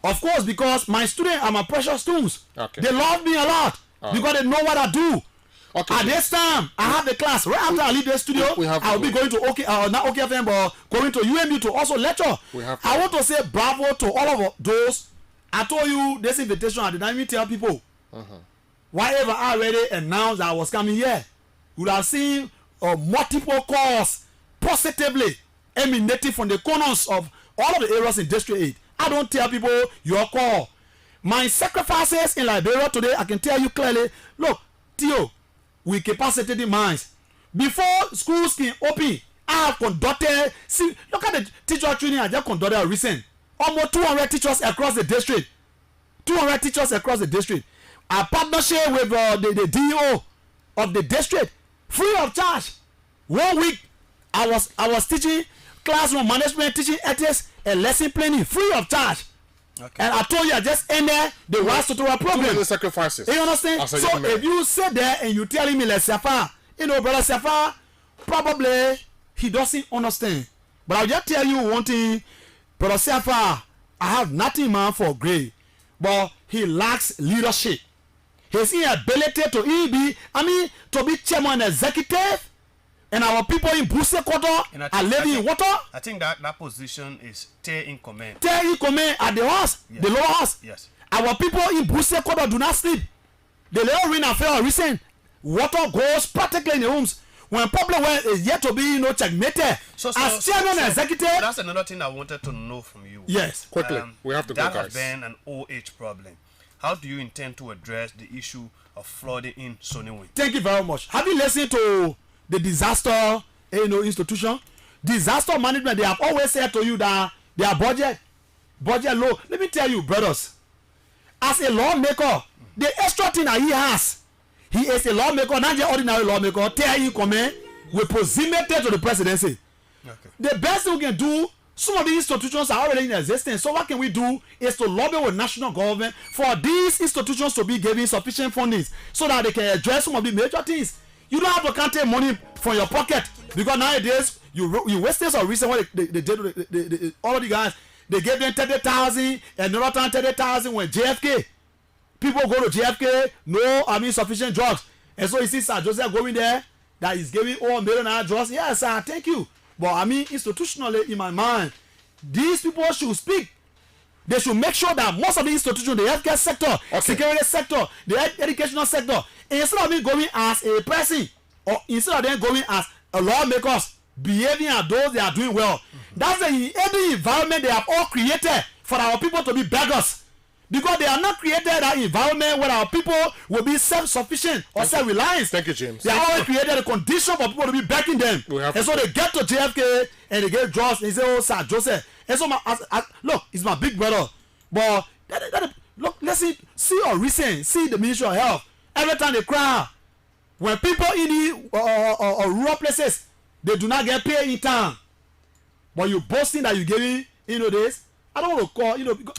Of course, because my students are my precious students. Okay. They love me a lot because they know what I do. Okay. At this time, I have the class. Right after I leave the studio, I'll be going to not OKFM, but going to UMU to also lecture. I want to say bravo to all of those. I told you this invitation, I did not even tell people. Whatever I already announced that I was coming here, you would have seen multiple calls positively emanating from the corners of all of the areas in District 8. I don't tell people your call. My sacrifices in Liberia today, I can tell you clearly, look, Theo, with capacity minds, before schools can open, I have conducted, look at the teacher training I just conducted recent. Almost 200 teachers across the district. 200 teachers across the district. A partnership with the DEO of the district, free of charge. 1 week, I was teaching classroom management, teaching ethics, and lesson planning, free of charge. Okay. And I told you I just ended the West tutorial program. Too many sacrifices. You understand? So if you sit there and you telling me like Safa, Brother Safa, probably he doesn't understand. But I'll just tell you one thing, Brother Safa, I have nothing man for grade, but he lacks leadership. His inability to be chairman executive, and our people in Buse Quarter are living in water. I think that position is tear in command. Tear in command at the house, the lower house. Yes. Our people in Buse Quarter do not sleep. The little rain affair recent, water goes practically in the homes. When problem is yet to be checkmated. As chairman executive. That's another thing I wanted to know from you. Yes. Quickly, we have to go, guys. That has been an OH problem. how do you intend to address the issue of flooding in Soniwe? Thank you very much. Have you listened to the disaster institution? Disaster management, they have always said to you that their budget low. Let me tell you, brothers, as a lawmaker, the extra thing that he is a lawmaker, not just ordinary lawmaker. Tell you come we proximate to the presidency. Okay. The best thing we can do, some of these institutions are already in existence. So what can we do is to lobby with national government for these institutions to be given sufficient funding so that they can address some of the major things. You don't have to count money from your pocket because nowadays you wasted some reason what they did. All of the guys, they gave them 30,000 and another time 30,000 when JFK. People go to JFK, sufficient drugs. And so you see Sir Joseph going there that is giving all $1 million drugs. Yes, sir, thank you. But institutionally, in my mind, these people should speak. They should make sure that most of the institutions, the healthcare sector, security sector, the educational sector, instead of me going as a person, or instead of them going as a lawmakers, behaving as those they are doing well. That's the environment they have all created for our people to be beggars. Because they are not created that environment where our people will be self-sufficient or self-reliant. Thank you, James. They have always created a condition for people to be backing them. And so they get to JFK and they get drugs and they say, oh, Sir Joseph. And so, look, it's my big brother. But, look, let's see the Ministry of Health. Every time they cry, when people in the rural places, they do not get paid in time. But you boasting that you're giving, this. I don't want to call,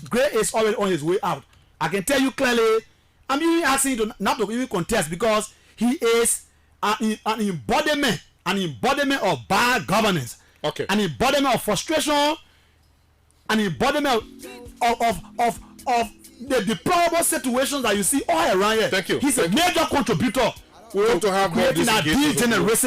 Gray is already on his way out. I can tell you clearly, I'm even asking you not to even contest because he is an embodiment of bad governance. Okay. An embodiment of frustration, an embodiment of the deplorable situations that you see all around here. Thank you. He's a major contributor. We want to have more of these engagements.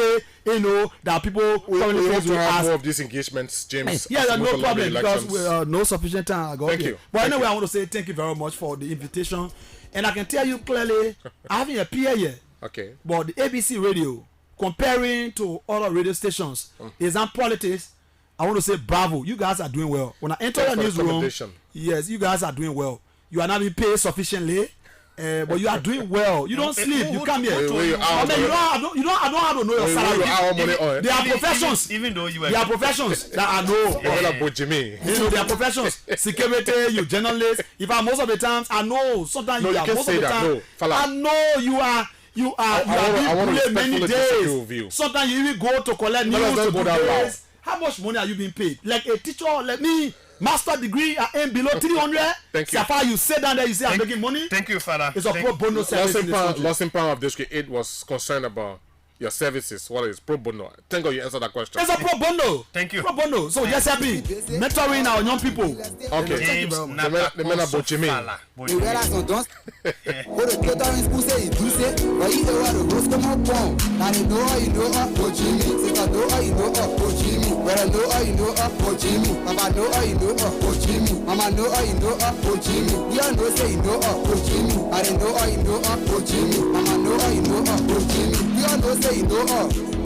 That people we want to have more of these engagements, James. Yeah, no problem because no sufficient time. Thank you. But anyway, I want to say thank you very much for the invitation, and I can tell you clearly, I haven't appeared here. Okay. But the ABC radio, comparing to other radio stations, is on politics. I want to say bravo. You guys are doing well. When I enter the newsroom, yes, you guys are doing well. You are not being paid sufficiently. But you are doing well. You don't sleep. You come here. I don't have to know your salary. There are professions. Even though you are. There are professions that I know. There are professions. Security. You journalists. In fact, most of the times I know. Sometimes you are. Most of the time, I know you are. You are being paid many days. Sometimes you even go to collect news. How much money are you being paid? Like a teacher, like me. Master degree I aim below 300. Thank you. So far you sit down there, you say I'm making money. Thank you, Father. It's a pro bono service. Lost in Power of District 8 was concerned about your services. What is pro bono? Thank God you answered that question. It's a pro bono. Thank you. Pro bono. So just happy mentoring our young people. Okay. James, the men are Bochimi.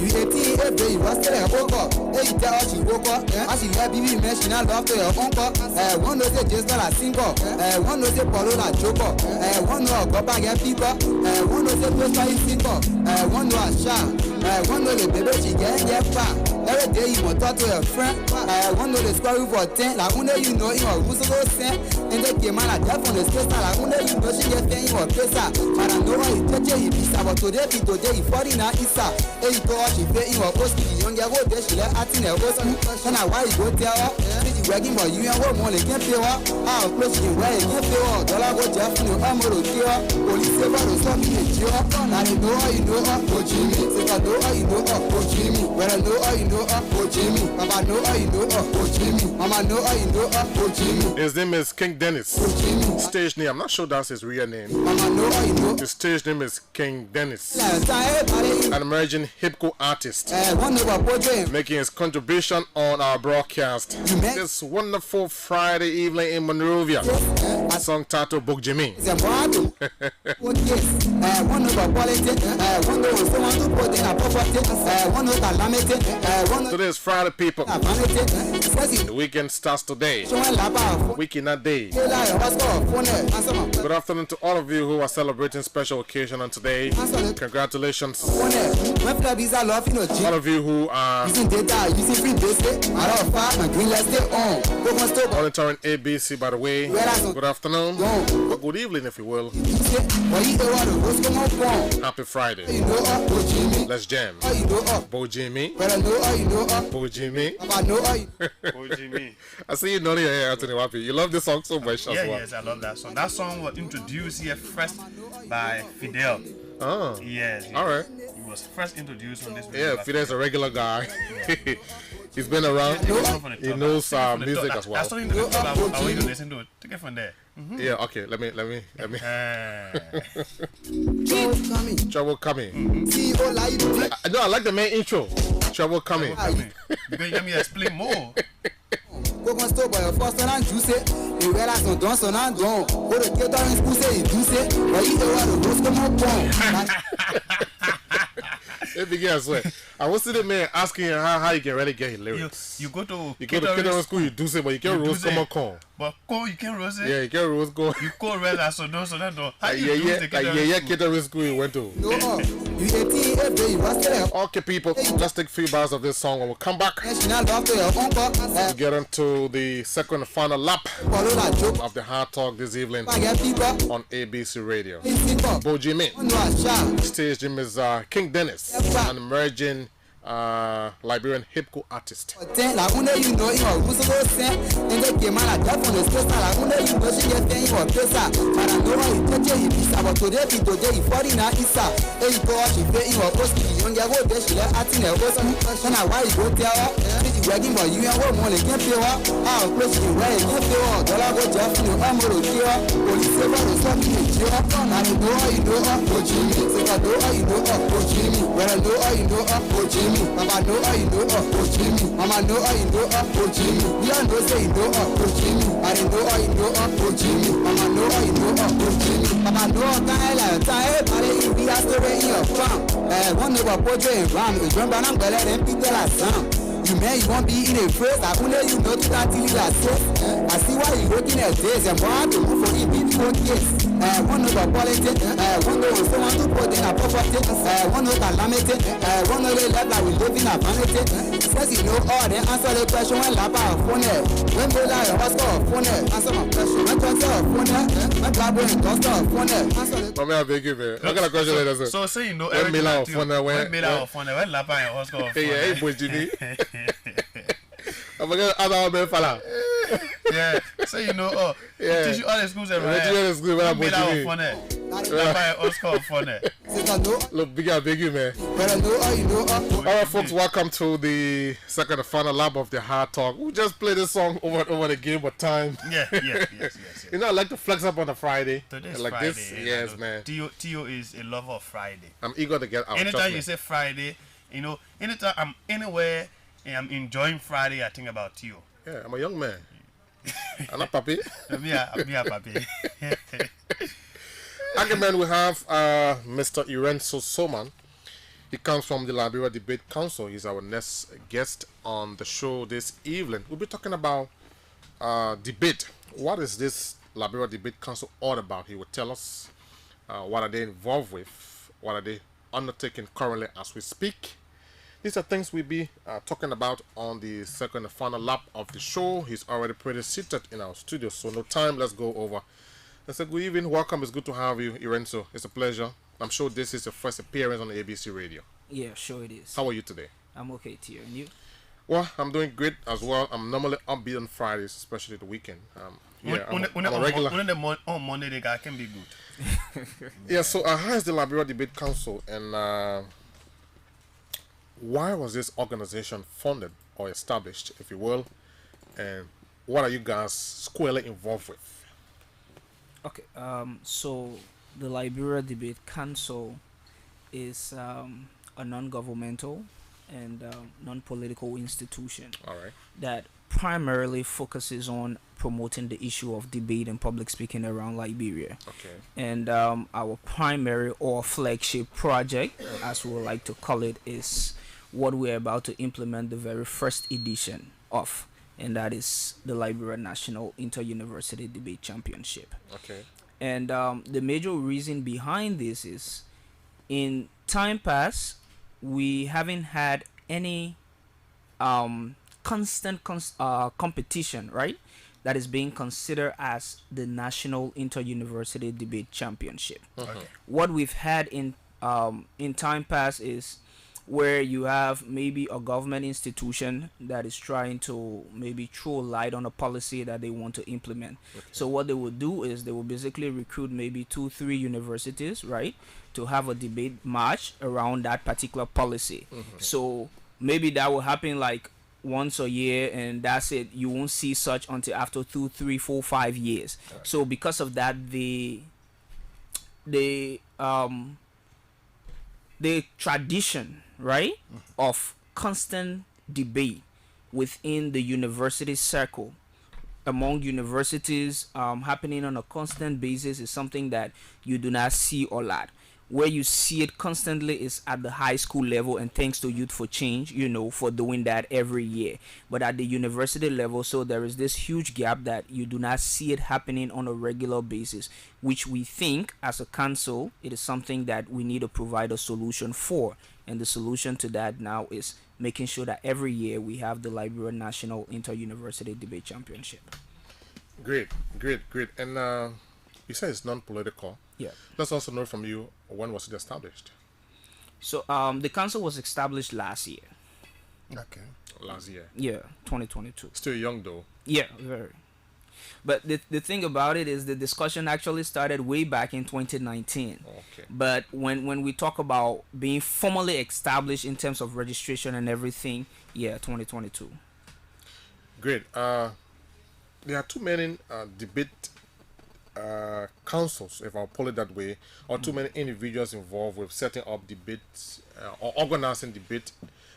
You 18 every day, what's the woke up? Hey, tell us you woke up. I see that baby mention I love to your uncle. One knows it just like a single. One knows it Polo like Joker. One knows go back and people. One knows it was like single. One knows a shot. One knows the baby she get fat. Every day you want to talk to your friend. One knows the square for 10. Like one day you know you are who's so sent. And they came out like on the space. Like one day you know she get paying your face. But I know how you touch it. But today, you 40 now. Isa. Hey, go she pay in her post. Young girl go there. She let her in her post. And I why you go tell her. She's working for you and what more they can't pay her. How close you where you can't pay her. Dollar go Jeff no amoro kill. Police say about to me a jail. I know how you know her. Oh Jimmy. Say I know how you know her. Oh Jimmy. Well I know how you know her. Oh Jimmy. Papa know how you know her. Oh Jimmy. Mama know how you know her. Oh Jimmy. His name is King Dennis. Oh Jimmy. Stage name. I'm not sure that's his real name. Mama know how you know. His stage name is King Dennis. An emerging hip-hop artist making his contribution on our broadcast this wonderful Friday evening in Monrovia. Song titled Book Jimmy. Today is Friday, people. The weekend starts today. Weekend that day. Good afternoon to all of you who are celebrating special occasion on today. Congratulations. All of you who are monitoring ABC, by the way. Good afternoon. Or good evening, if you will. Happy Friday. Let's jam. Bo Jimmy. Bo Jimmy. I see you nodding your head, Anthony Wapi. You love this song so much as well. Yes, I love that song. That song was introduced here first by Fidel. Oh. Yes. All right. He was first introduced on this. Yeah, Fidel's a regular guy. He's been around. He knows music as well. That's something to I want you to listen to it. Take it from there. Yeah, okay. Let me. Trouble coming. No, I like the main intro. Trouble coming. Because let me explain more. It begins as well. I was sitting there asking him how you can really get his lyrics. You go to catering school, you do say, but you can't roast come on corn. But corn, you can't roast it. Yeah, you can't roast corn. You call red as so no. How you do the catering school you went to. Okay, people, let's take 3 bars of this song. When we come back, we'll get into the second and final lap of the Hard Talk this evening on ABC Radio. Bo Jimmy. Stage Jim is King Dennis, an emerging Liberian hip-hop artist. Baba know how you know Jimmy. Mama know how you know Jimmy. You know say you know Jimmy. I know how you know Jimmy. Mama know how you know Jimmy. Baba know how time we are story in your farm. One of our project ram is run by better than people are sound. You may won't be in a phrase. I only you know that till you are safe. I see why you working at days and want to move for you people yes. One of our politics, one of someone to put in a property, one of the limited, one of the left that we live in a vanity. Says you know all the answer the question when lapa phone when they lie what's called phone answer my question when talk phone when blabber and talk phone answer the I beg you, man. I got a question later. So say you know when Mila phone when lapa and what's called phone. Hey, boy Jimmy. I'm gonna other man fella. Yeah, so you know, teach you all the schools everywhere. Teach you all the schools where I'm Look, big you, man. Alright, folks, welcome to the second and final lap of the Hard Talk. We just play this song over and over again, but time. Yes. You know, I like to flex up on a Friday. Today's like Friday, this. Yes, man. Tio is a lover of Friday. I'm eager to get out. Anytime you say Friday, you know, anytime I'm anywhere and I'm enjoying Friday, I think about Tio. Yeah, I'm a young man. I'm not papi. I'm papi. Again, we have Mr. Irenso Soman. He comes from the Liberia Debate Council. He's our next guest on the show this evening. We'll be talking about debate. What is this Liberia Debate Council all about? He will tell us what are they involved with, what are they undertaking currently as we speak. These are things we'll be talking about on the second and final lap of the show. He's already pretty seated in our studio, so no time. Let's go over. I said, good evening, welcome. It's good to have you, Irenso. It's a pleasure. I'm sure this is your first appearance on the ABC Radio. Yeah, sure it is. How are you today? I'm okay, Tio. And you? Well, I'm doing great as well. I'm normally upbeat on Fridays, especially the weekend. Yeah, I'm a regular. On Monday, they can be good. Yeah, so how is the Liberia Debate Council, and why was this organization funded or established, if you will, and what are you guys squarely involved with? Okay, so the Liberia Debate Council is a non-governmental and non-political institution. All right. That primarily focuses on promoting the issue of debate and public speaking around Liberia. Okay. And our primary or flagship project, as we would like to call it, is what we're about to implement, the very first edition of. and that is the Liberia National Inter-University Debate Championship. Okay. And the major reason behind this is, in time past, we haven't had any constant competition, right? That is being considered as the National Inter-University Debate Championship. Okay. What we've had in time past is where you have maybe a government institution that is trying to maybe throw light on a policy that they want to implement. Okay. So what they will do is they will basically recruit maybe 2-3 universities, right, to have a debate march around that particular policy. So maybe that will happen like once a year, and that's it. You won't see such until after 2, 3, 4, 5 years. Right. So because of that, the tradition, right, of constant debate within the university circle, among universities, happening on a constant basis, is something that you do not see a lot. Where you see it constantly is at the high school level, and thanks to Youth for Change, for doing that every year. But at the university level, so there is this huge gap that you do not see it happening on a regular basis, which we think as a council, it is something that we need to provide a solution for. And the solution to that now is making sure that every year we have the Liberia National Inter-University Debate Championship. Great. And you said it's non-political. Yeah. Let's also know from you, when was it established? So the council was established last year. Okay. Last year. Yeah, 2022. Still young though. Yeah, very. But the thing about it is the discussion actually started way back in 2019. Okay. But when we talk about being formally established in terms of registration and everything, yeah, 2022. Great. There are too many debate councils, if I'll put it that way, or too many individuals involved with setting up debates or organizing debate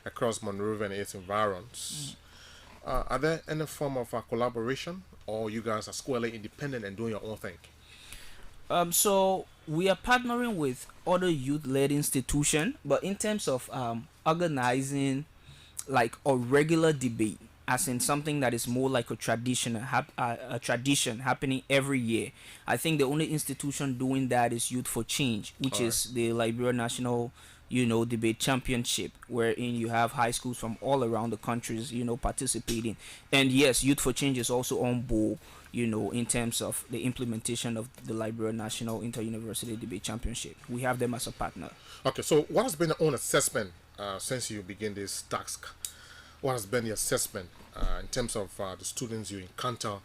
across Monrovia and its environs. Are there any form of collaboration, or you guys are squarely independent and doing your own thing? So we are partnering with other youth-led institutions, but in terms of organizing like a regular debate, as in something that is more like a tradition happening every year, I think the only institution doing that is Youth for Change, which is the Liberia National Debate Championship, wherein you have high schools from all around the countries participating. And yes, Youth for Change is also on board in terms of the implementation of the Liberia National Inter-University Debate Championship. We have them as a partner. Okay, so what has been your own assessment since you begin this task? What has been the assessment in terms of the students you encounter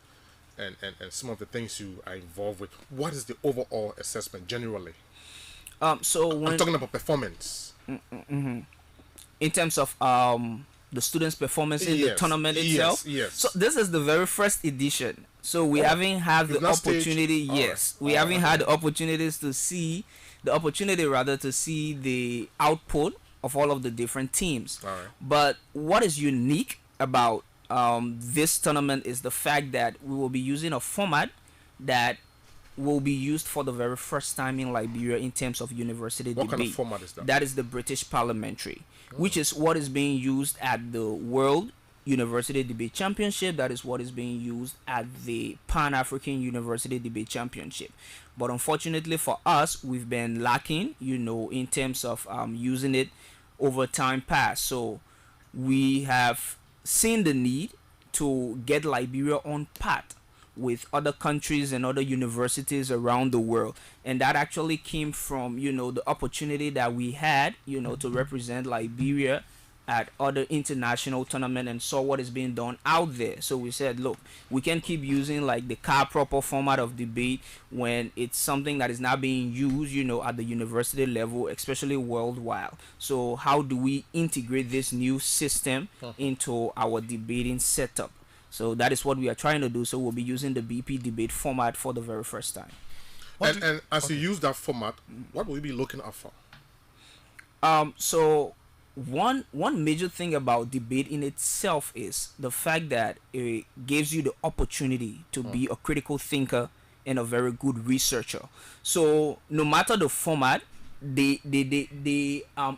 and some of the things you are involved with? What is the overall assessment generally? So when I'm talking about performance. In terms of the students' performance in the tournament itself. Yes. So this is the very first edition. So we haven't had the opportunity. We haven't had the opportunities to see to see the output of all of the different teams. But what is unique about this tournament is the fact that we will be using a format that will be used for the very first time in Liberia in terms of university debate. What kind of format is that? That is the British Parliamentary, which is what is being used at the World University Debate Championship. That is what is being used at the Pan-African University Debate Championship. But unfortunately for us, we've been lacking, in terms of using it over time past. So we have seen the need to get Liberia on pat with other countries and other universities around the world, and that actually came from the opportunity that we had to represent Liberia at other international tournaments and saw what is being done out there. So we said, look, we can keep using like the car proper format of debate when it's something that is not being used at the university level, especially worldwide. So how do we integrate this new system into our debating setup? So that is what we are trying to do. So we'll be using the BP debate format for the very first time. And as you use that format, what will you be looking out for? So one major thing about debate in itself is the fact that it gives you the opportunity to be a critical thinker and a very good researcher. So no matter the format, the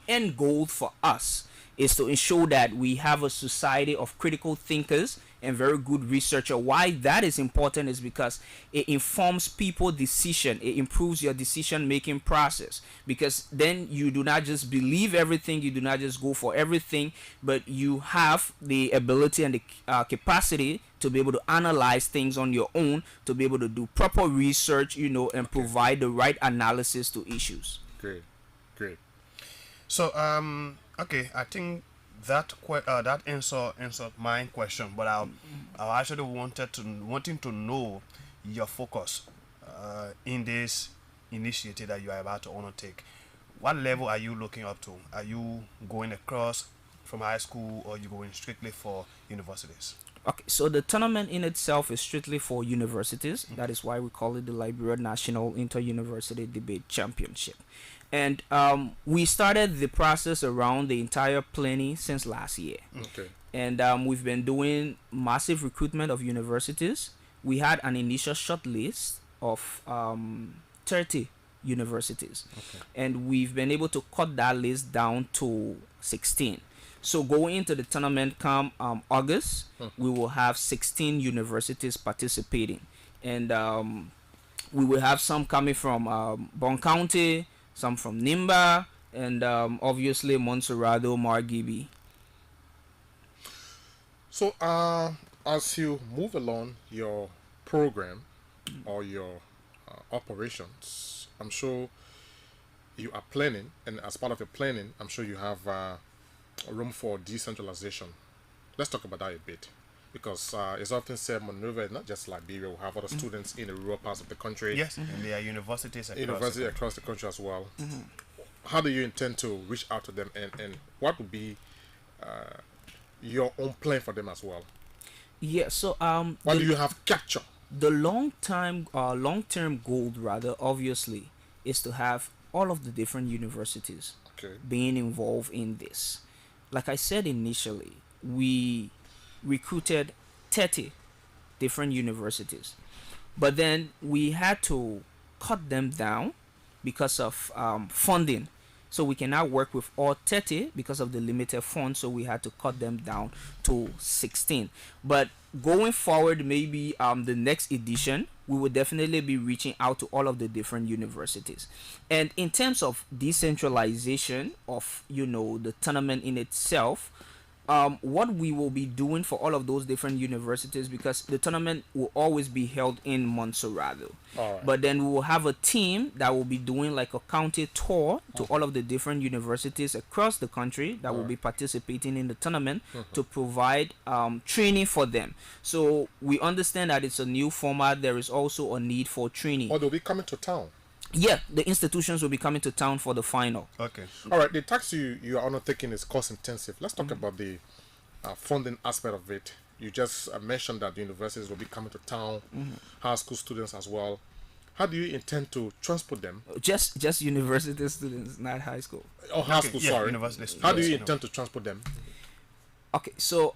end goal for us is to ensure that we have a society of critical thinkers and very good researcher. Why that is important is because it informs people decision. It improves your decision making process, because then you do not just believe everything, you do not just go for everything, but you have the ability and the capacity to be able to analyze things on your own, to be able to do proper research, and provide the right analysis to issues. Great. So okay, I think that that answered my question, but I actually wanting to know your focus in this initiative that you are about to undertake. What level are you looking up to? Are you going across from high school, or are you going strictly for universities? Okay, so the tournament in itself is strictly for universities. That is why we call it the Liberia National Inter-University Debate Championship. And we started the process around the entire planning since last year. Okay. And we've been doing massive recruitment of universities. We had an initial short list of 30 universities. Okay. And we've been able to cut that list down to 16. So going into the tournament come August, we will have 16 universities participating. And we will have some coming from Bon County, some from Nimba, and obviously Montserrado, Margibi. So as you move along your program or your operations, I'm sure you are planning, and as part of your planning, I'm sure you have room for decentralization. Let's talk about that a bit, because it's often said Monrovia is not just Liberia. We have other students in the rural parts of the country. Yes, and there are universities across the country as well. How do you intend to reach out to them, and what would be your own plan for them as well? Yeah, so what do you have captured? The long-term goal, rather, obviously, is to have all of the different universities being involved in this. Like I said initially, we recruited 30 different universities, but then we had to cut them down because of funding. So we cannot work with all 30 because of the limited funds, so we had to cut them down to 16. But going forward, maybe the next edition, we will definitely be reaching out to all of the different universities. And in terms of decentralization of the tournament in itself, what we will be doing for all of those different universities, because the tournament will always be held in Montserrado. But then we will have a team that will be doing like a county tour to all of the different universities across the country that will be participating in the tournament to provide training for them. So we understand that it's a new format. There is also a need for training. Or they'll be coming to town. Yeah, the institutions will be coming to town for the final. Okay. All right. The tax you are undertaking is cost intensive. Let's talk about the funding aspect of it. You just mentioned that the universities will be coming to town, high school students as well. How do you intend to transport them? Just university students, not high school. Oh, high school. Yeah, sorry. university students. How do you intend to transport them? Okay, so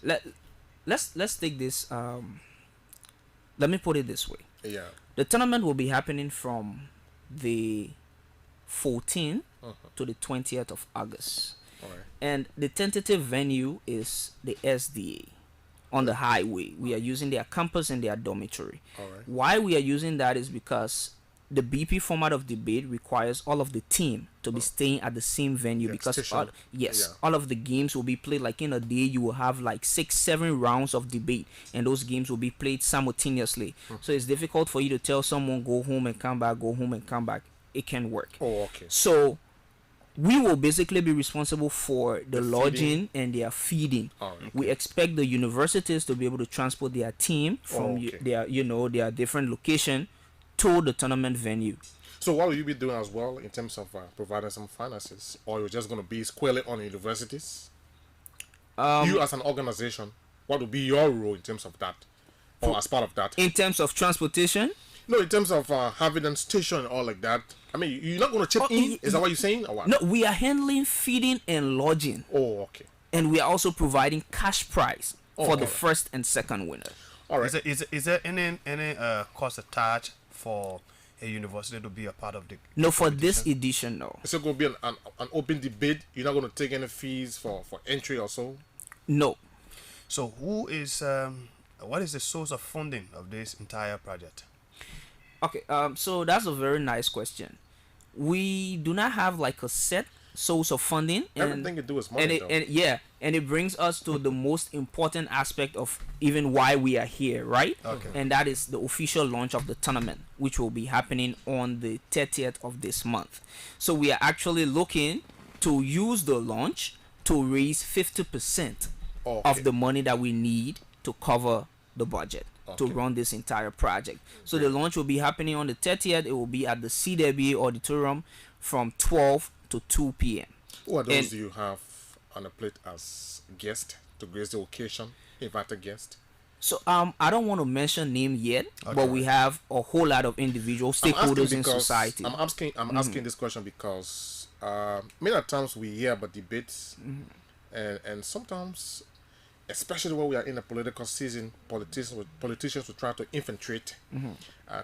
let's take this. Let me put it this way. Yeah. The tournament will be happening from the 14th to the 20th of August. All right. And the tentative venue is the SDA on the highway. We are using their campus and their dormitory. All right. Why we are using that is because the BP format of debate requires all of the team to be staying at the same venue, because all of the games will be played like in a day. You will have like 6-7 rounds of debate, and those games will be played simultaneously. So it's difficult for you to tell someone go home and come back, go home and come back. It can work. Oh, okay. So we will basically be responsible for the lodging and their feeding. Oh, okay. We expect the universities to be able to transport their team from their different location to the tournament venue. So what will you be doing as well in terms of providing some finances, or you're just going to be squarely on universities? You as an organization, what will be your role in terms of that, or as part of that? In terms of transportation? No, in terms of having them stationed or like that. I mean, you're not going to chip in? Is that what you're saying, or what? No, we are handling feeding and lodging. Oh, okay. And we are also providing cash prize for the first and second winner. All right. Is there any cost attached for a university to be a part of the No, for this edition, no. Is it going to be an open debate? You're not going to take any fees for entry or so? No. So what is the source of funding of this entire project? Okay, so that's a very nice question. We do not have like a set source of funding, and Everything you do is money, though. and it brings us to the most important aspect of even why we are here, right? Okay. And that is the official launch of the tournament, which will be happening on the 30th of this month. So we are actually looking to use the launch to raise 50% Okay. of the money that we need to cover the budget to Okay. run this entire project. So the launch will be happening on the 30th. It will be at the CWA auditorium from 12 to 2 p.m. Who are those and- do you have on the plate as guest to grace the occasion? Invited guest. So I don't want to mention name yet, but we have a whole lot of individual stakeholders in society. I'm asking this question because many times we hear about debates, and sometimes, especially when we are in a political season, politicians will try to infiltrate,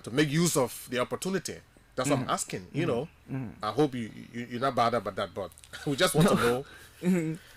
to make use of the opportunity. That's what I'm asking. You know, I hope you're not bothered about that, but we just want to know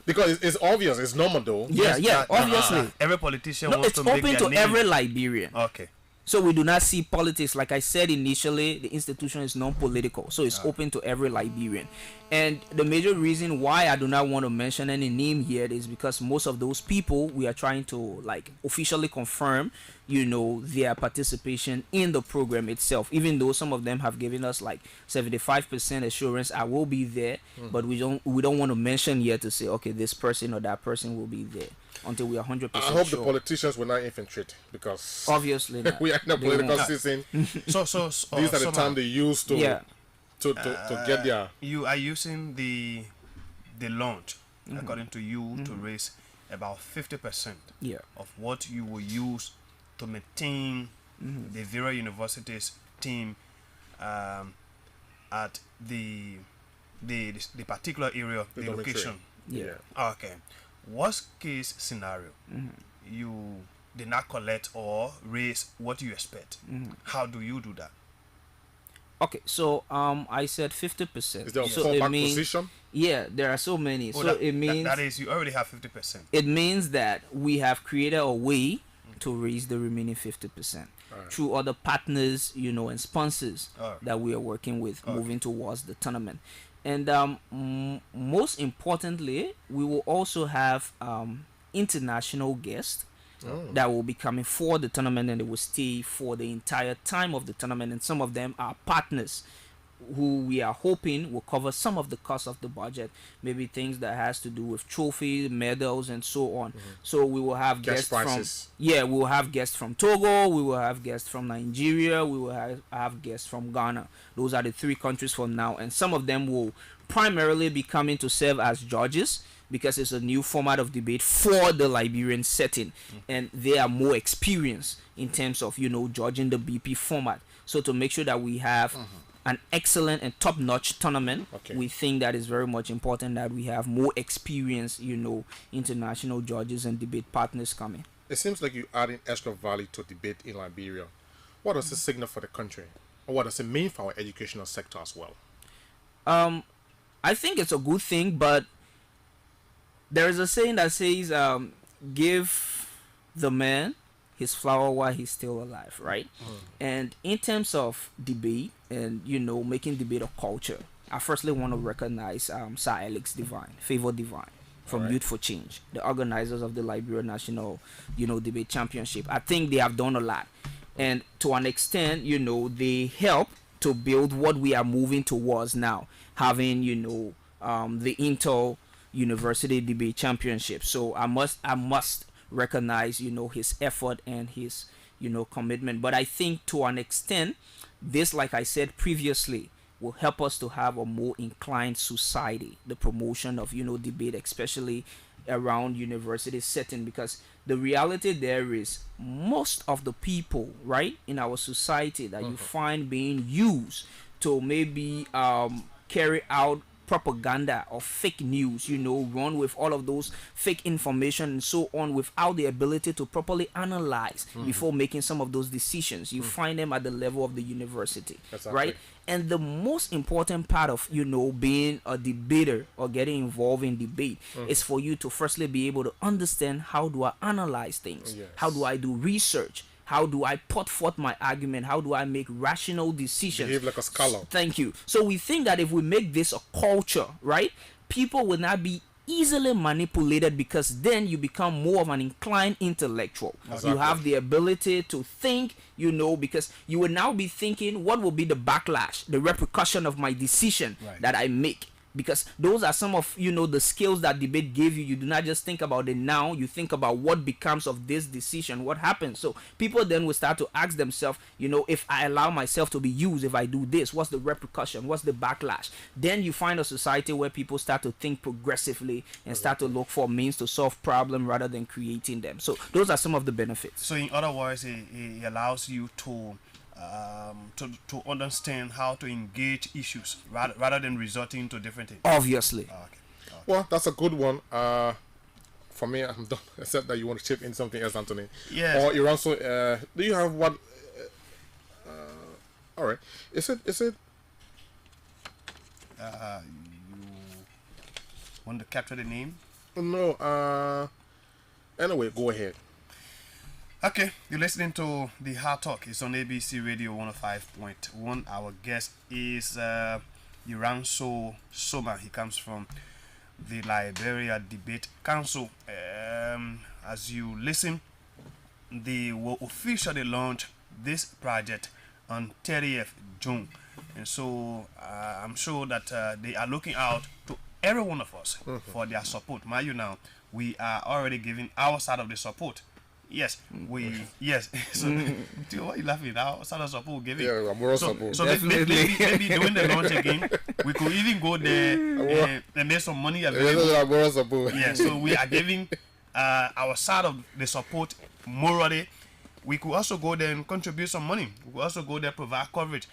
because it's obvious, it's normal though. Yeah, obviously. Every politician No, wants it's to make open their to name. every Liberian. Okay. So we do not see politics. Like I said initially, the institution is non-political, so it's open to every Liberian. And the major reason why I do not want to mention any name here is because most of those people we are trying to like officially confirm, you know, their participation in the program itself. Even though some of them have given us like 75% assurance I will be there, but we don't want to mention yet to say okay, this person or that person will be there until we are 100% I hope sure. the politicians will not infiltrate because Obviously not. we are in a They political won't. season. So These are the time they use to Yeah. to get their you are using the launch according to you to raise about 50% Yeah. of what you will use to maintain the various universities team at the particular area, the dormitory. location. Yeah. Okay. Worst case scenario, you did not collect or raise what you expect. How do you do that? Okay, so I said 50%. Is there a so fallback position? Yeah, there are so many. Oh, so it means that is you already have 50%. it means that we have created a way to raise the remaining 50% through other partners, you know, and sponsors Alright. that we are working with moving towards the tournament. And most importantly, we will also have international guests that will be coming for the tournament, and they will stay for the entire time of the tournament. And some of them are partners who we are hoping will cover some of the cost of the budget, maybe things that has to do with trophies, medals, and so on. So we will have Guest guests prices. we will have guests from Togo, we will have guests from Nigeria, we will have guests from Ghana. Those are the three countries for now, and some of them will primarily be coming to serve as judges because it's a new format of debate for the Liberian setting, and they are more experienced in terms of, you know, judging the BP format. So to make sure that we have an excellent and top-notch tournament, Okay. we think that is very much important that we have more experienced, you know, international judges and debate partners coming. It seems like you're adding extra value to debate in Liberia. What does it signal for the country? Or what does it mean for our educational sector as well? I think it's a good thing, but there is a saying that says, give the man his flower while he's still alive, right? And in terms of debate and, you know, making debate a culture, I firstly want to recognize Sir Alex Divine, Favor Divine, from Youth for Change, the organizers of the Liberia National, you know, Debate Championship. I think they have done a lot. And to an extent, you know, they help to build what we are moving towards now, having, you know, the Intel University Debate Championship. So I must recognize, you know, his effort and his, you know, commitment. But I think to an extent, this, like I said previously, will help us to have a more inclined society, the promotion of, you know, debate, especially around university setting, because the reality there is most of the people, right, in our society that you find being used to maybe carry out propaganda or fake news, run with all of those fake information and so on without the ability to properly analyze before making some of those decisions. You find them at the level of the university, right? And the most important part of being a debater or getting involved in debate is for you to firstly be able to understand, how do I analyze things, how do I do research, how do I put forth my argument, how do I make rational decisions. Behave like a scholar. Thank you. So we think that if we make this a culture, right, people will not be easily manipulated, because then you become more of an inclined intellectual. You have the ability to think, because you will now be thinking, what will be the backlash, the repercussion of my decision that I make? Because those are some of the skills that debate gave you. You do not just think about the now, you think about what becomes of this decision, what happens. So people then will start to ask themselves, if I allow myself to be used, if I do this, what's the repercussion, what's the backlash? Then you find a society where people start to think progressively and start to look for means to solve problems rather than creating them. So those are some of the benefits. So in other words, it allows you to understand how to engage issues rather than resorting to different things. Obviously. Okay. Well, that's a good one. For me, I'm done. Except that you want to chip in something else, Anthony. Yes. Or Iran. So, do you have what? All right. Is it? You want to capture the name? No. Anyway, go ahead. Okay, you're listening to the Hard Talk. It's on ABC Radio 105.1. Our guest is Iranso Soma. He comes from the Liberia Debate Council. As you listen, they will officially launch this project on 30th June. And so I'm sure that they are looking out to every one of us for their support. Mind you now, we are already giving our side of the support. Yes, yes. So, what are you laughing at? Our side of support we'll give it. Yeah, moral support. So maybe doing the launch again, we could even go there and make some money available. Moral support. Yeah, so we are giving our side of the support morally. We could also go there and contribute some money. We could also go there, provide coverage,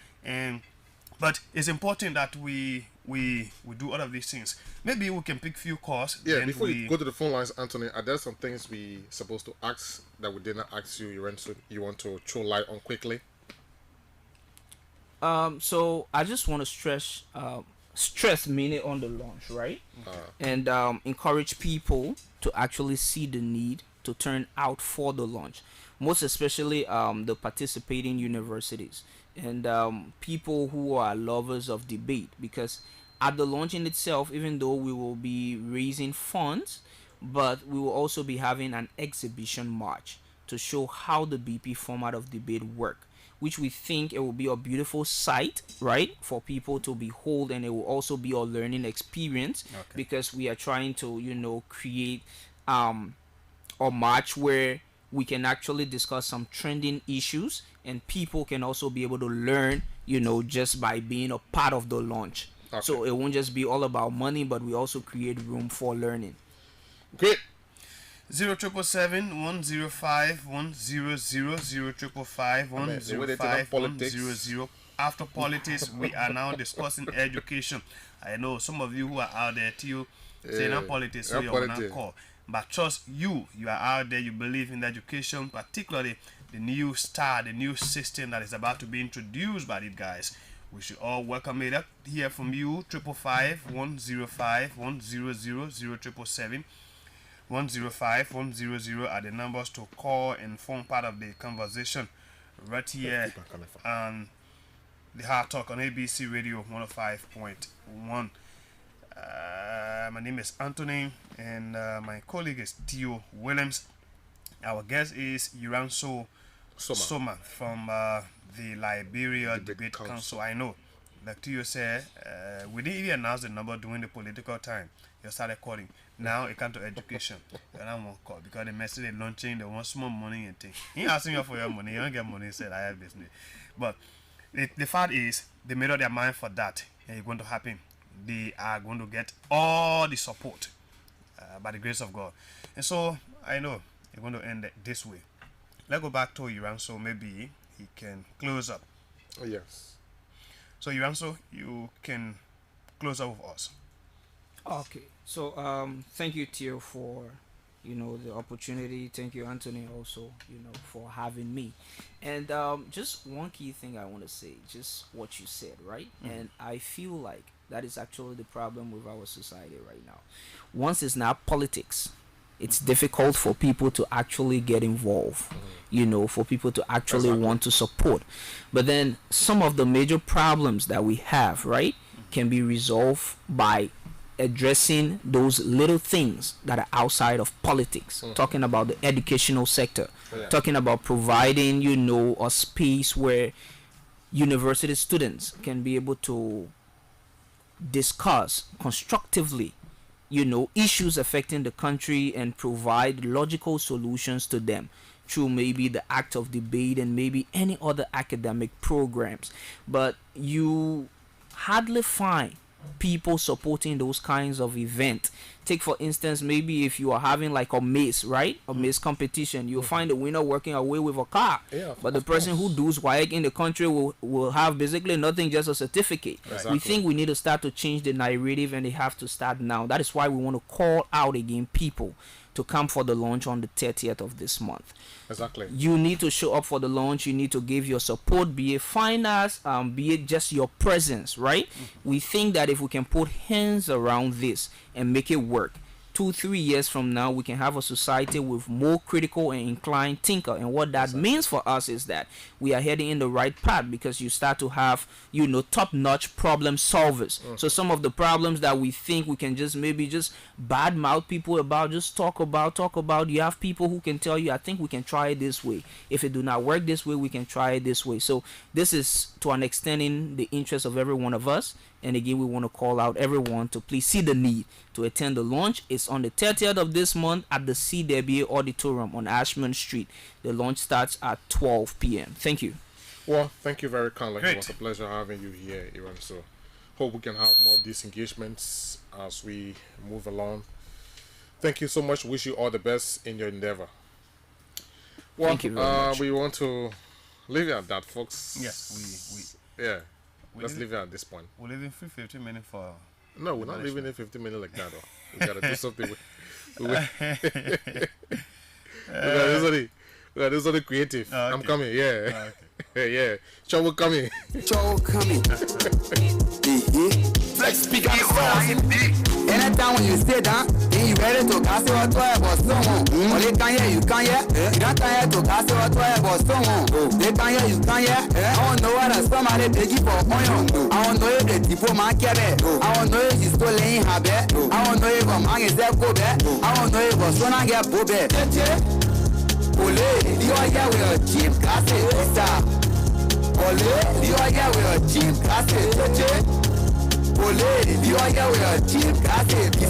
but it's important that we do all of these things. Maybe we can pick few calls. Yeah, before you go to the phone lines, Anthony, are there some things we supposed to ask that we did not ask you? You want to throw light on quickly? So I just want to stress meaning on the launch, right? And encourage people to actually see the need to turn out for the launch, most especially the participating universities and people who are lovers of debate, because at the launch in itself, even though we will be raising funds, but we will also be having an exhibition march to show how the BP format of debate work, which we think it will be a beautiful sight, right, for people to behold, and it will also be a learning experience, because we are trying to create a march where we can actually discuss some trending issues, and people can also be able to learn just by being a part of the launch. So it won't just be all about money, but we also create room for learning. Great. 0777 105 100 0555 105 100. After politics, we are now discussing education. I know some of you who are out there too say not politics, so you're not call. But trust you are out there, you believe in education, particularly the new system that is about to be introduced by these guys. We should all welcome it up. Hear from you. 555 105 100 0777 105 100 are the numbers to call and form part of the conversation right here on the Hard Talk on ABC Radio 105.1. My name is Anthony, and my colleague is Theo Williams. Our guest is Iranso Soma from the Liberia Debate Council. I know, like Theo said, we didn't even announce the number during the political time. You started calling. Now it comes to education. You don't want to call because the message they're launching, they want small money and things. He asking you for your money, you don't get money. He said, I have business. But the fact is, they made up their mind for that, and it's going to happen. They are going to get all the support by the grace of God. And so I know it's going to end this way. Let's go back to Iranso. Maybe he can close up. Yes. So Iranso, you can close up with us. Okay, so thank you, Theo, for the opportunity. Thank you, Anthony, also for having me. And just one key thing I want to say, just what you said, right? And I feel like that is actually the problem with our society right now. Once it's not politics, it's difficult for people to actually get involved. For people to actually want to support. But then some of the major problems that we have, right, can be resolved by addressing those little things that are outside of politics, talking about the educational sector, talking about providing a space where university students can be able to discuss constructively issues affecting the country and provide logical solutions to them through maybe the act of debate and maybe any other academic programs. But you hardly find people supporting those kinds of events. Take for instance, maybe if you are having like a maze, right? A maze competition, you'll find the winner working away with a car. But the person who does WAEC in the country will have basically nothing, just a certificate. We think we need to start to change the narrative, and they have to start now. That is why we want to call out again people to come for the launch on the 30th of this month. Exactly. You need to show up for the launch. You need to give your support, be it finance, be it just your presence, right? We think that if we can put hands around this and make it work, 2-3 years from now, we can have a society with more critical and inclined thinker. And what that means for us is that we are heading in the right path, because you start to have, top-notch problem solvers. So some of the problems that we think we can just maybe just badmouth people about, just talk about, you have people who can tell you, I think we can try it this way. If it do not work this way, we can try it this way. So this is to an extent in the interest of every one of us. And again, we want to call out everyone to please see the need to attend the launch. It's on the 30th of this month at the CWA Auditorium on Ashman Street. The launch starts at 12 p.m. Thank you. Well, thank you very kindly. Great. It was a pleasure having you here, Iran. So, hope we can have more of these engagements as we move along. Thank you so much. Wish you all the best in your endeavor. Well, thank you very much. We want to leave it at that, folks. Yeah, Let's leave it at this point. we're leaving 15 minutes for. No, we're not leaving it 15 minutes like that. Though. We gotta do something. We gotta do something creative. Oh, okay. I'm coming. Yeah, Oh, okay. yeah. Chow coming. Joe coming. Flex speaker anytime when you stay down, then you ready to cast your toy about someone. Only can hear you can hear. You don't care to cast your toy about someone. They can hear you can hear. I don't know what somebody take it for onion. I don't know if the tipo man care. I don't know if she's still laying her bed. I don't know if a man is there go bed. I don't know if a son I get bobe. Ole, you are here with a cheap cassette. Ole, you are here with a cheap cassette. Ole, you are here with a cheap cassette.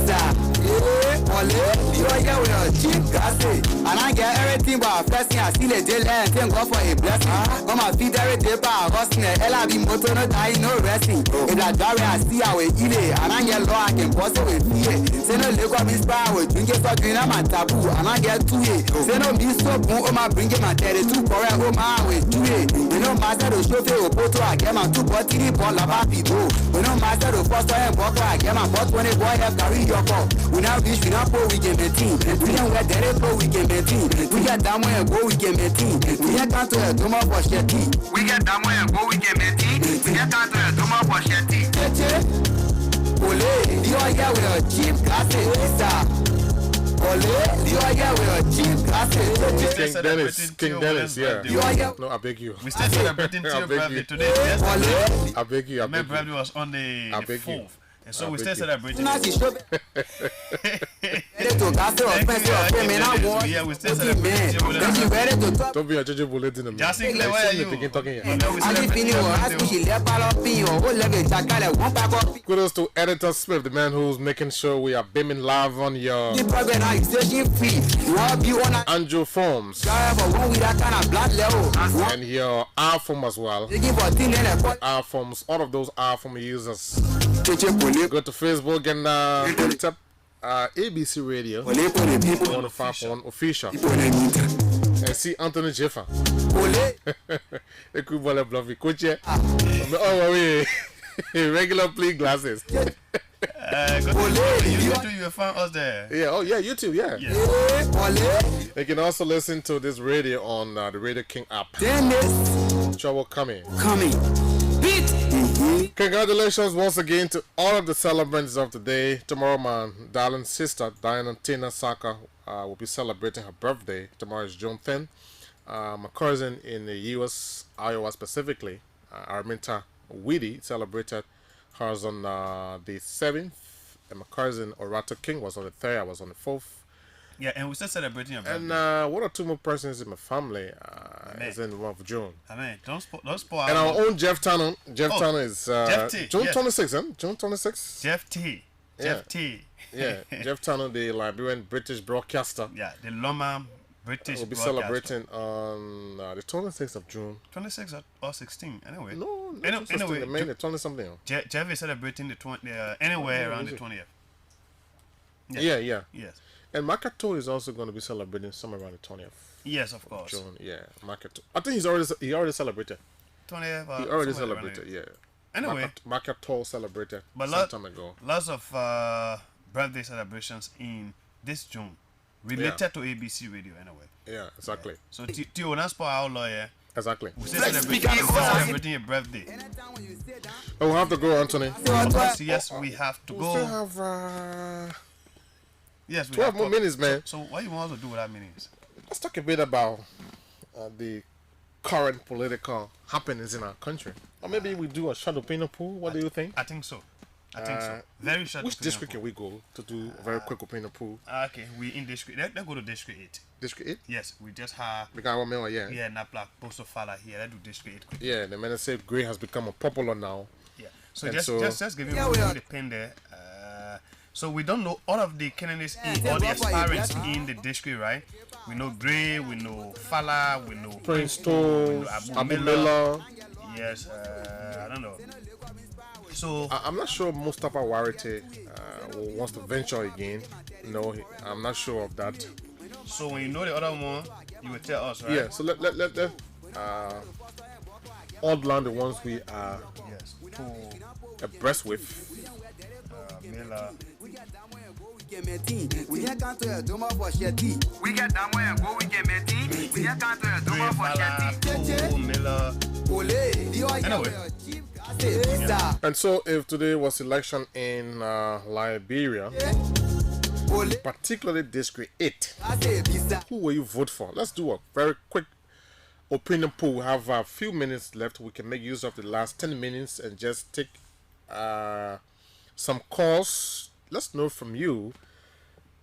Ole, you are here with a cheap cassette. And I get everything but a blessing. I still a day and thank God for a blessing. Come and feed every day by a hustling. Ella be motor, no die, no resting. If that diary I see, I will eat it. And I get low, I can bust it with fear. Say no liquor, miss bar, I will drink it for green, I'm a taboo. And I get to it. Say no miss soap, oh my bring it, my 32 correct, oh my, I will do it. You know, master the chauffeur, oh, photo, I get my 2 bottle, ball, la papi, do. You know, master the first time, I get my bot 20 boy, have carry your call. We now wish we not go, we can be team. We don't get there, go, we can be team. We get down where go, we can be team. We get down to a doma for shetty. We get down where go, we can be team. We get down to a doma for shetty. Ole, you are here with a cheap cassette. Ole, you are here with a cheap cassette. King Dennis, yeah. You are here. No, I beg you. We're still celebrating I your beg birthday you. today. Yes. Ole, I beg you. I My beg birthday you. was on the I beg you. 4th. And so I we're beg still you. celebrating. now she show. Ready to cast your Thank offense, you, your fame, and I want. yeah, we're still Man, celebrating. when you ready to talk. Don't be a JJ bullet in the Justin, where are you? Begin talking here. Ali fini o ask she le palo pin o o le ge jakale won pa ko. Kudos to Editor Smith, the man who's making sure we are beaming live on your The program now is station free. You all be on a Andrew Forms drive but one with that kind of black level. and your R-Form as well. They give for thing in the R-Forms, all of those R-Form users. cheche pole. Go to Facebook and tap ABC Radio Pole pole people. 105.1 official People in meet. and see Anthony Jeffer. Pole. Ekubole Bluffy, coach. Oh, wait. Regular play glasses. You will find us there. Yeah, oh yeah, YouTube, yeah. Yes. You can also listen to this radio on the Radio King app. Trouble coming. Congratulations once again to all of the celebrants of today. Tomorrow, my darling sister, Diana Tina Saka, will be celebrating her birthday. Tomorrow is June 10th. My cousin in the US, Iowa specifically, Arminta Weedy, celebrated hers on the 7th. And my cousin Orato King was on the 3rd. I was on the 4th. Yeah, and we're still celebrating your birthday. And one or two more persons in my family is in the month of June. I mean, don't spoil. And our own Jeff Tanner. Jeff Tanner is Jeff T, June yes. 26th, huh? June 26th? Jeff T. Yeah. Jeff T. Yeah, Jeff Tanner, the Liberian British broadcaster. Yeah, the Loma British will be broadcaster. celebrating on the 26th of June. 26 or 16, anyway. No, anyway, the main, the 20 something. Jeff is celebrating the 20, anywhere around the 20th. Yeah. Yes. And Makato is also going to be celebrating somewhere around the 20th. Yes, of course. June, yeah, Makato. I think he already celebrated. 20th. He already celebrated, yeah. Anyway, Makato celebrated but some time ago. Lots of birthday celebrations in this June related to ABC Radio, anyway. Yeah, exactly. Yeah. So, Tio, that's for our lawyer. Exactly. We say celebrating your birthday. Oh, we have to go, Anthony. Yes, we have to go. We still have yes, we 12 have more minutes, man. So what you want to do with that minutes? Let's talk a bit about the current political happenings in our country. Or maybe we do a short opinion poll. What do you think? I think so. Very short. Which district can we go to do a very quick opinion poll? Okay, we in district. Let's go to district 8. District 8? Yes, we just have. Because one member, yeah. Yeah, Napla, Posto Fala here. Let's do district 8 quick. Yeah, the man say Grey has become a popular now. Yeah. So just give you the pen there. So we don't know all of the candidates all the aspirants in the district, right? We know Gray, we know Fala, we know Prince Tools, Abu Miller. Yes, I don't know. So I'm not sure Mustafa Warite wants to venture again. No, I'm not sure of that. So when you know the other one, you will tell us, right? Yeah. So let outline the ones we are abreast with. Miller. We get down to a doma for Shetty. We get down where and go we get meeting. We get down to a doma for Shetty. Miller. Anyway. And so if today was election in Liberia, particularly District 8, who will you vote for? Let's do a very quick opinion poll. We have a few minutes left. We can make use of the last 10 minutes and just take some calls. Let's know from you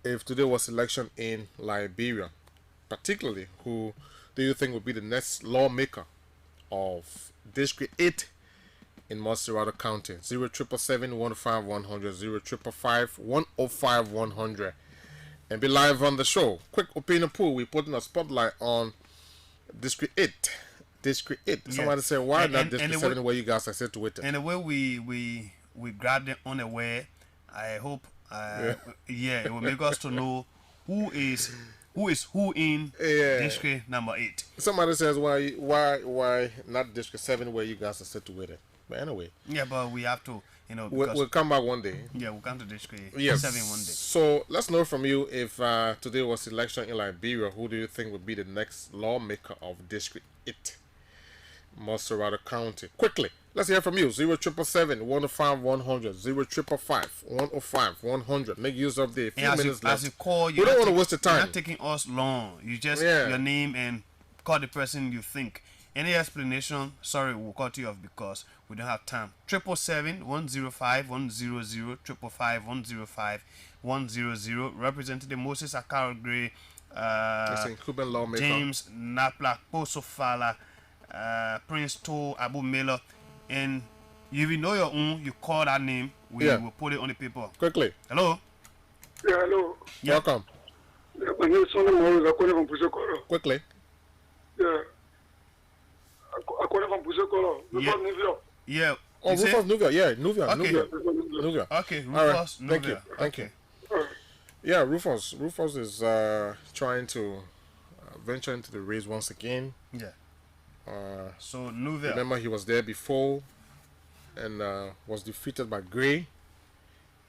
if today was election in Liberia, particularly who do you think would be the next lawmaker of District 8 in Montserrat County? 0777 105 100, 0555 105 100, and be live on the show. Quick opinion poll. We put in a spotlight on District 8. District 8. Yeah. Somebody said, why not District 7 where you guys are set to it? And the way we grabbed it unaware, I hope it will make us to know who is who in district number 8. Somebody says why not district 7 where you guys are set to with it. But anyway. Yeah, but we have to, we'll come back one day. Yeah, we'll come to district 7 one day. So let's know from you if today was election in Liberia, who do you think would be the next lawmaker of District 8, Montserrat County? Quickly. Let's hear from you. 0777 105 100, 0555 105 100. Make use of the few minutes left. As you call, we don't want to waste the time. You're not taking us long. You just your name and call the person you think. Any explanation? Sorry, we'll cut you off because we don't have time. 777 105 100, 555 105 100. Representative Moses Akaro Gray, Cuban lawmaker James Napla, Poso Fala, Prince To, Abu Miller. And if you know your own, you call that name, we will put it on the paper. Quickly. Hello? Yeah, hello. Yeah. Welcome. Yeah, my name is Sonny Morris. I'm calling from Pusokoro. Quickly. Yeah. I'm calling from Pusokoro. Nuvia. Yeah. Oh, Rufus Nuvia. Yeah, Nuvia. Okay. Nuvia. Okay, Rufus All right. Nuvia. Thank you. Yeah, Rufus. Rufus is trying to venture into the race once again. Yeah. So Nuvia. Remember, he was there before and was defeated by Gray.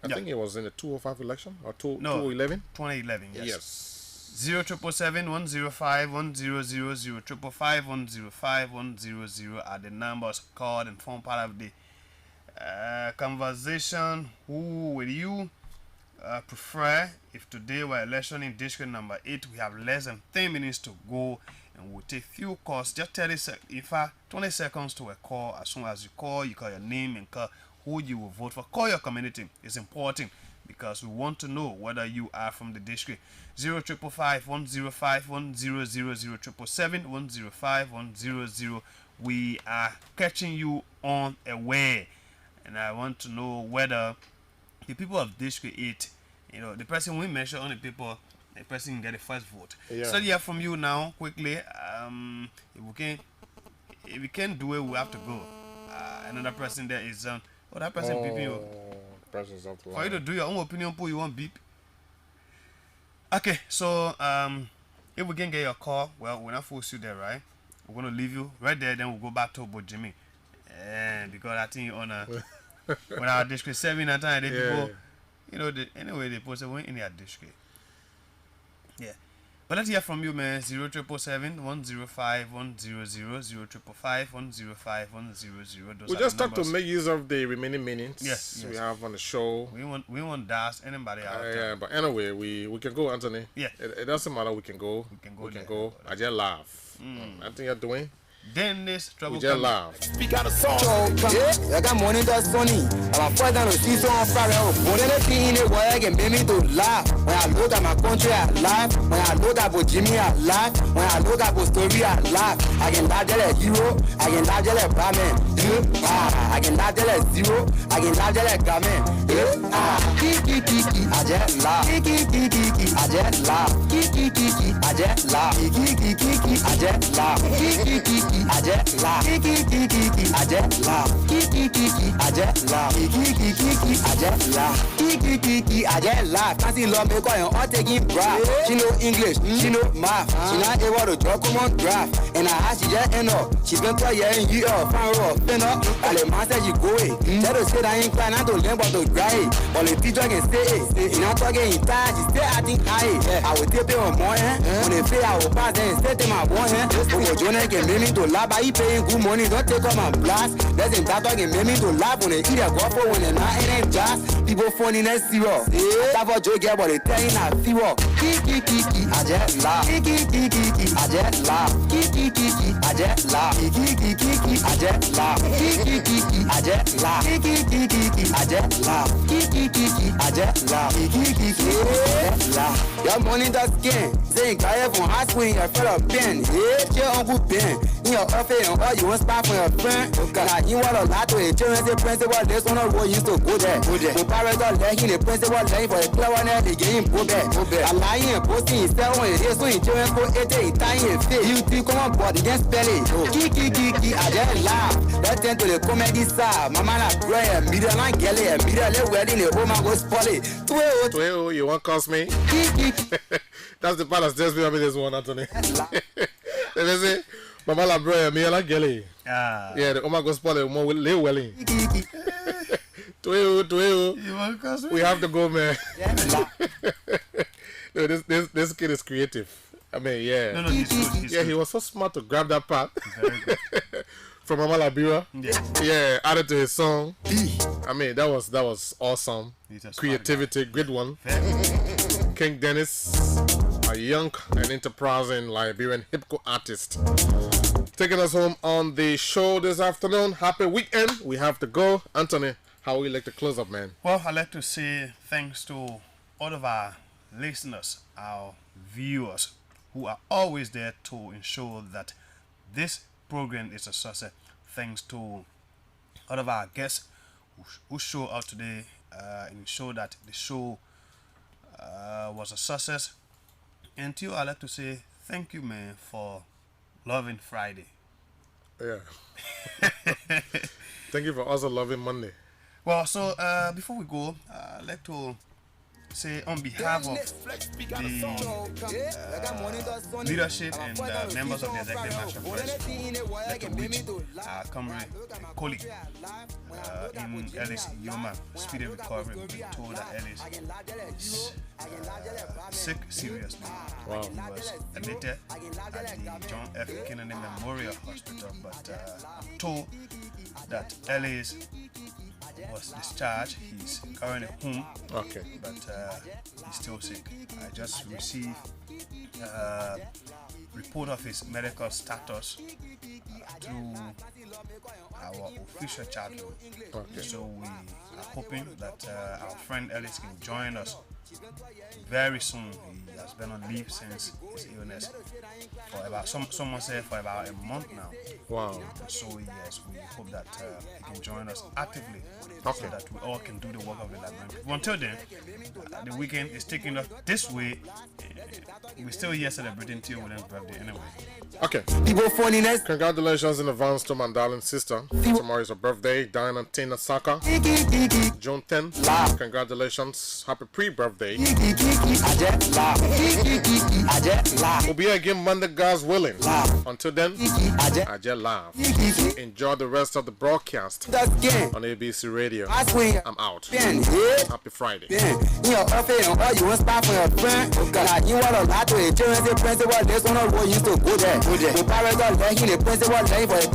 I think it was in the 205 election or 2011. 2011. Yes. Yes. 077-105-100, are the numbers called and form part of the conversation. Who will you prefer if today we're election in district number 8? We have less than 10 minutes to go and we'll take few calls, just 20 seconds to a call. As soon as you call your name and call who you will vote for. Call your community. It's important because we want to know whether you are from the district. 055-105-100, we are catching you on a way, and I want to know whether the people of district 8, the person we measure on the people, the person can get the first vote. So hear from you now quickly. If we can't do it, we have to go. Another person there is that person beeping you. For you to do your own opinion poll, you want beep. Okay, so if we can get your call, well, we're not force you there, right? We're gonna leave you right there, then we'll go back to about Jimmy. Because I think on when our district 7 at time, people, anyway, they posted one in their district. Yeah. But let's hear from you, man. 077-105-100, We just talk to make use of the remaining minutes yes. we have on the show. We won't dash anybody out. Yeah, but anyway, we can go, Anthony. Yeah. It doesn't matter. We can go. We can go. I just laugh. I think you're doing. Dennis trouble. We just laugh. Speak out a song. I got money that's sunny. I'm a down to see some fire. More than anything in the world can make me to laugh. When I look at my country, I laugh. When I look at Jimmy, I laugh. When I look at story, I laugh. I can laugh like hero. I can laugh like Batman. I can laugh like zero. I can laugh like Batman. I just laugh. I just laugh. I just laugh. I just laugh. I just laugh. I just laugh. I just laugh. I just laugh. Can't see love make her all taking breath. She know English, she know math. She not able to draw common draft. And I ask she just end up. She spent 3 years in UL, fan row, fin up. And the man said she go away. Tell her say that I ain't crying, not to learn but to dry it. But the teacher can say it. And I'm talking in time, she still acting high. I will take it on more hand. When they fail, I will pass and stay to my one hand. But Jonah can make me to laugh by he paying good money. Don't take off my blast. That's in that talking make me to laugh when they eat a golfer when they're not in a jazz. People phone in a zero. That's what Joe get, but they tell you not zero. I just laugh. I just laugh. I just laugh. I just laugh. I just laugh. I just laugh. I just laugh. Your money does skin. Saying guy from high school in your fellow Ben. Yeah, your uncle Ben. In your office and all you want spot for your friend. Now you want a lot to a children say principal. This one of what used to go there. The parents are letting the principal laying for the clever and the game go back. I'm lying and posting himself on it. So in children go 8 time and fit. You think come on board against belly. Kiki, I just laugh. Let's turn to the comedy side. My man a prayer, middle and galley, middle wedding, the home and go spoil it. 12, you want to cost me? That's the part that's just me this one, Anthony. Let me say, Mama la bro, me la gelly. Yeah, the Oma gospel more will live well in. We have to go, man. No, this kid is creative. I mean, yeah. No, he's good. He was so smart to grab that part. Very good. From Mama Labira. Yeah. Added to his song. I mean, that was awesome. Creativity, great one. King Dennis, a young and enterprising Liberian hip-hop artist, taking us home on the show this afternoon. Happy weekend. We have to go. Anthony, how would you like to close up, man? Well, I'd like to say thanks to all of our listeners, our viewers, who are always there to ensure that this program is a success. Thanks to all of our guests who show up today and ensure that the show was a success. And to you, I'd like to say thank you, man, for loving Friday. Yeah. Thank you for also loving Monday. Well, so before we go, I'd like to say on behalf of the leadership and members of the executive management like to wish our comrade colleague in Ellis Yoma speedy recovery. We've been told that Ellis is sick seriously. Wow. He was admitted at the John F. Kennedy Memorial Hospital, but I'm told that Ellis was discharged. He's currently home. Okay. But he's still sick. I just received report of his medical status through our official chat room. Okay. So we are hoping that our friend Ellis can join us very soon. He has been on leave since his illness for about someone said for about a month now. Wow. So yes, we hope that he can join us actively, Okay. so that we all can do the work of the library. Until then, the weekend is taking us this way. We're still here celebrating Theo Williams' birthday anyway. Okay. People phoning us. Congratulations in advance to my darling sister. Tomorrow is her birthday, Diana Tina Saka. June 10th. Congratulations. Happy pre-birthday. We'll be here again Monday, God's willing. Until then, I just laugh. Enjoy the rest of the broadcast on ABC Radio. I'm out. Happy Friday. In your office, you want spot for your friend. You want a lot to insurance principal. This one of what used to go there. The parents are letting the principal for a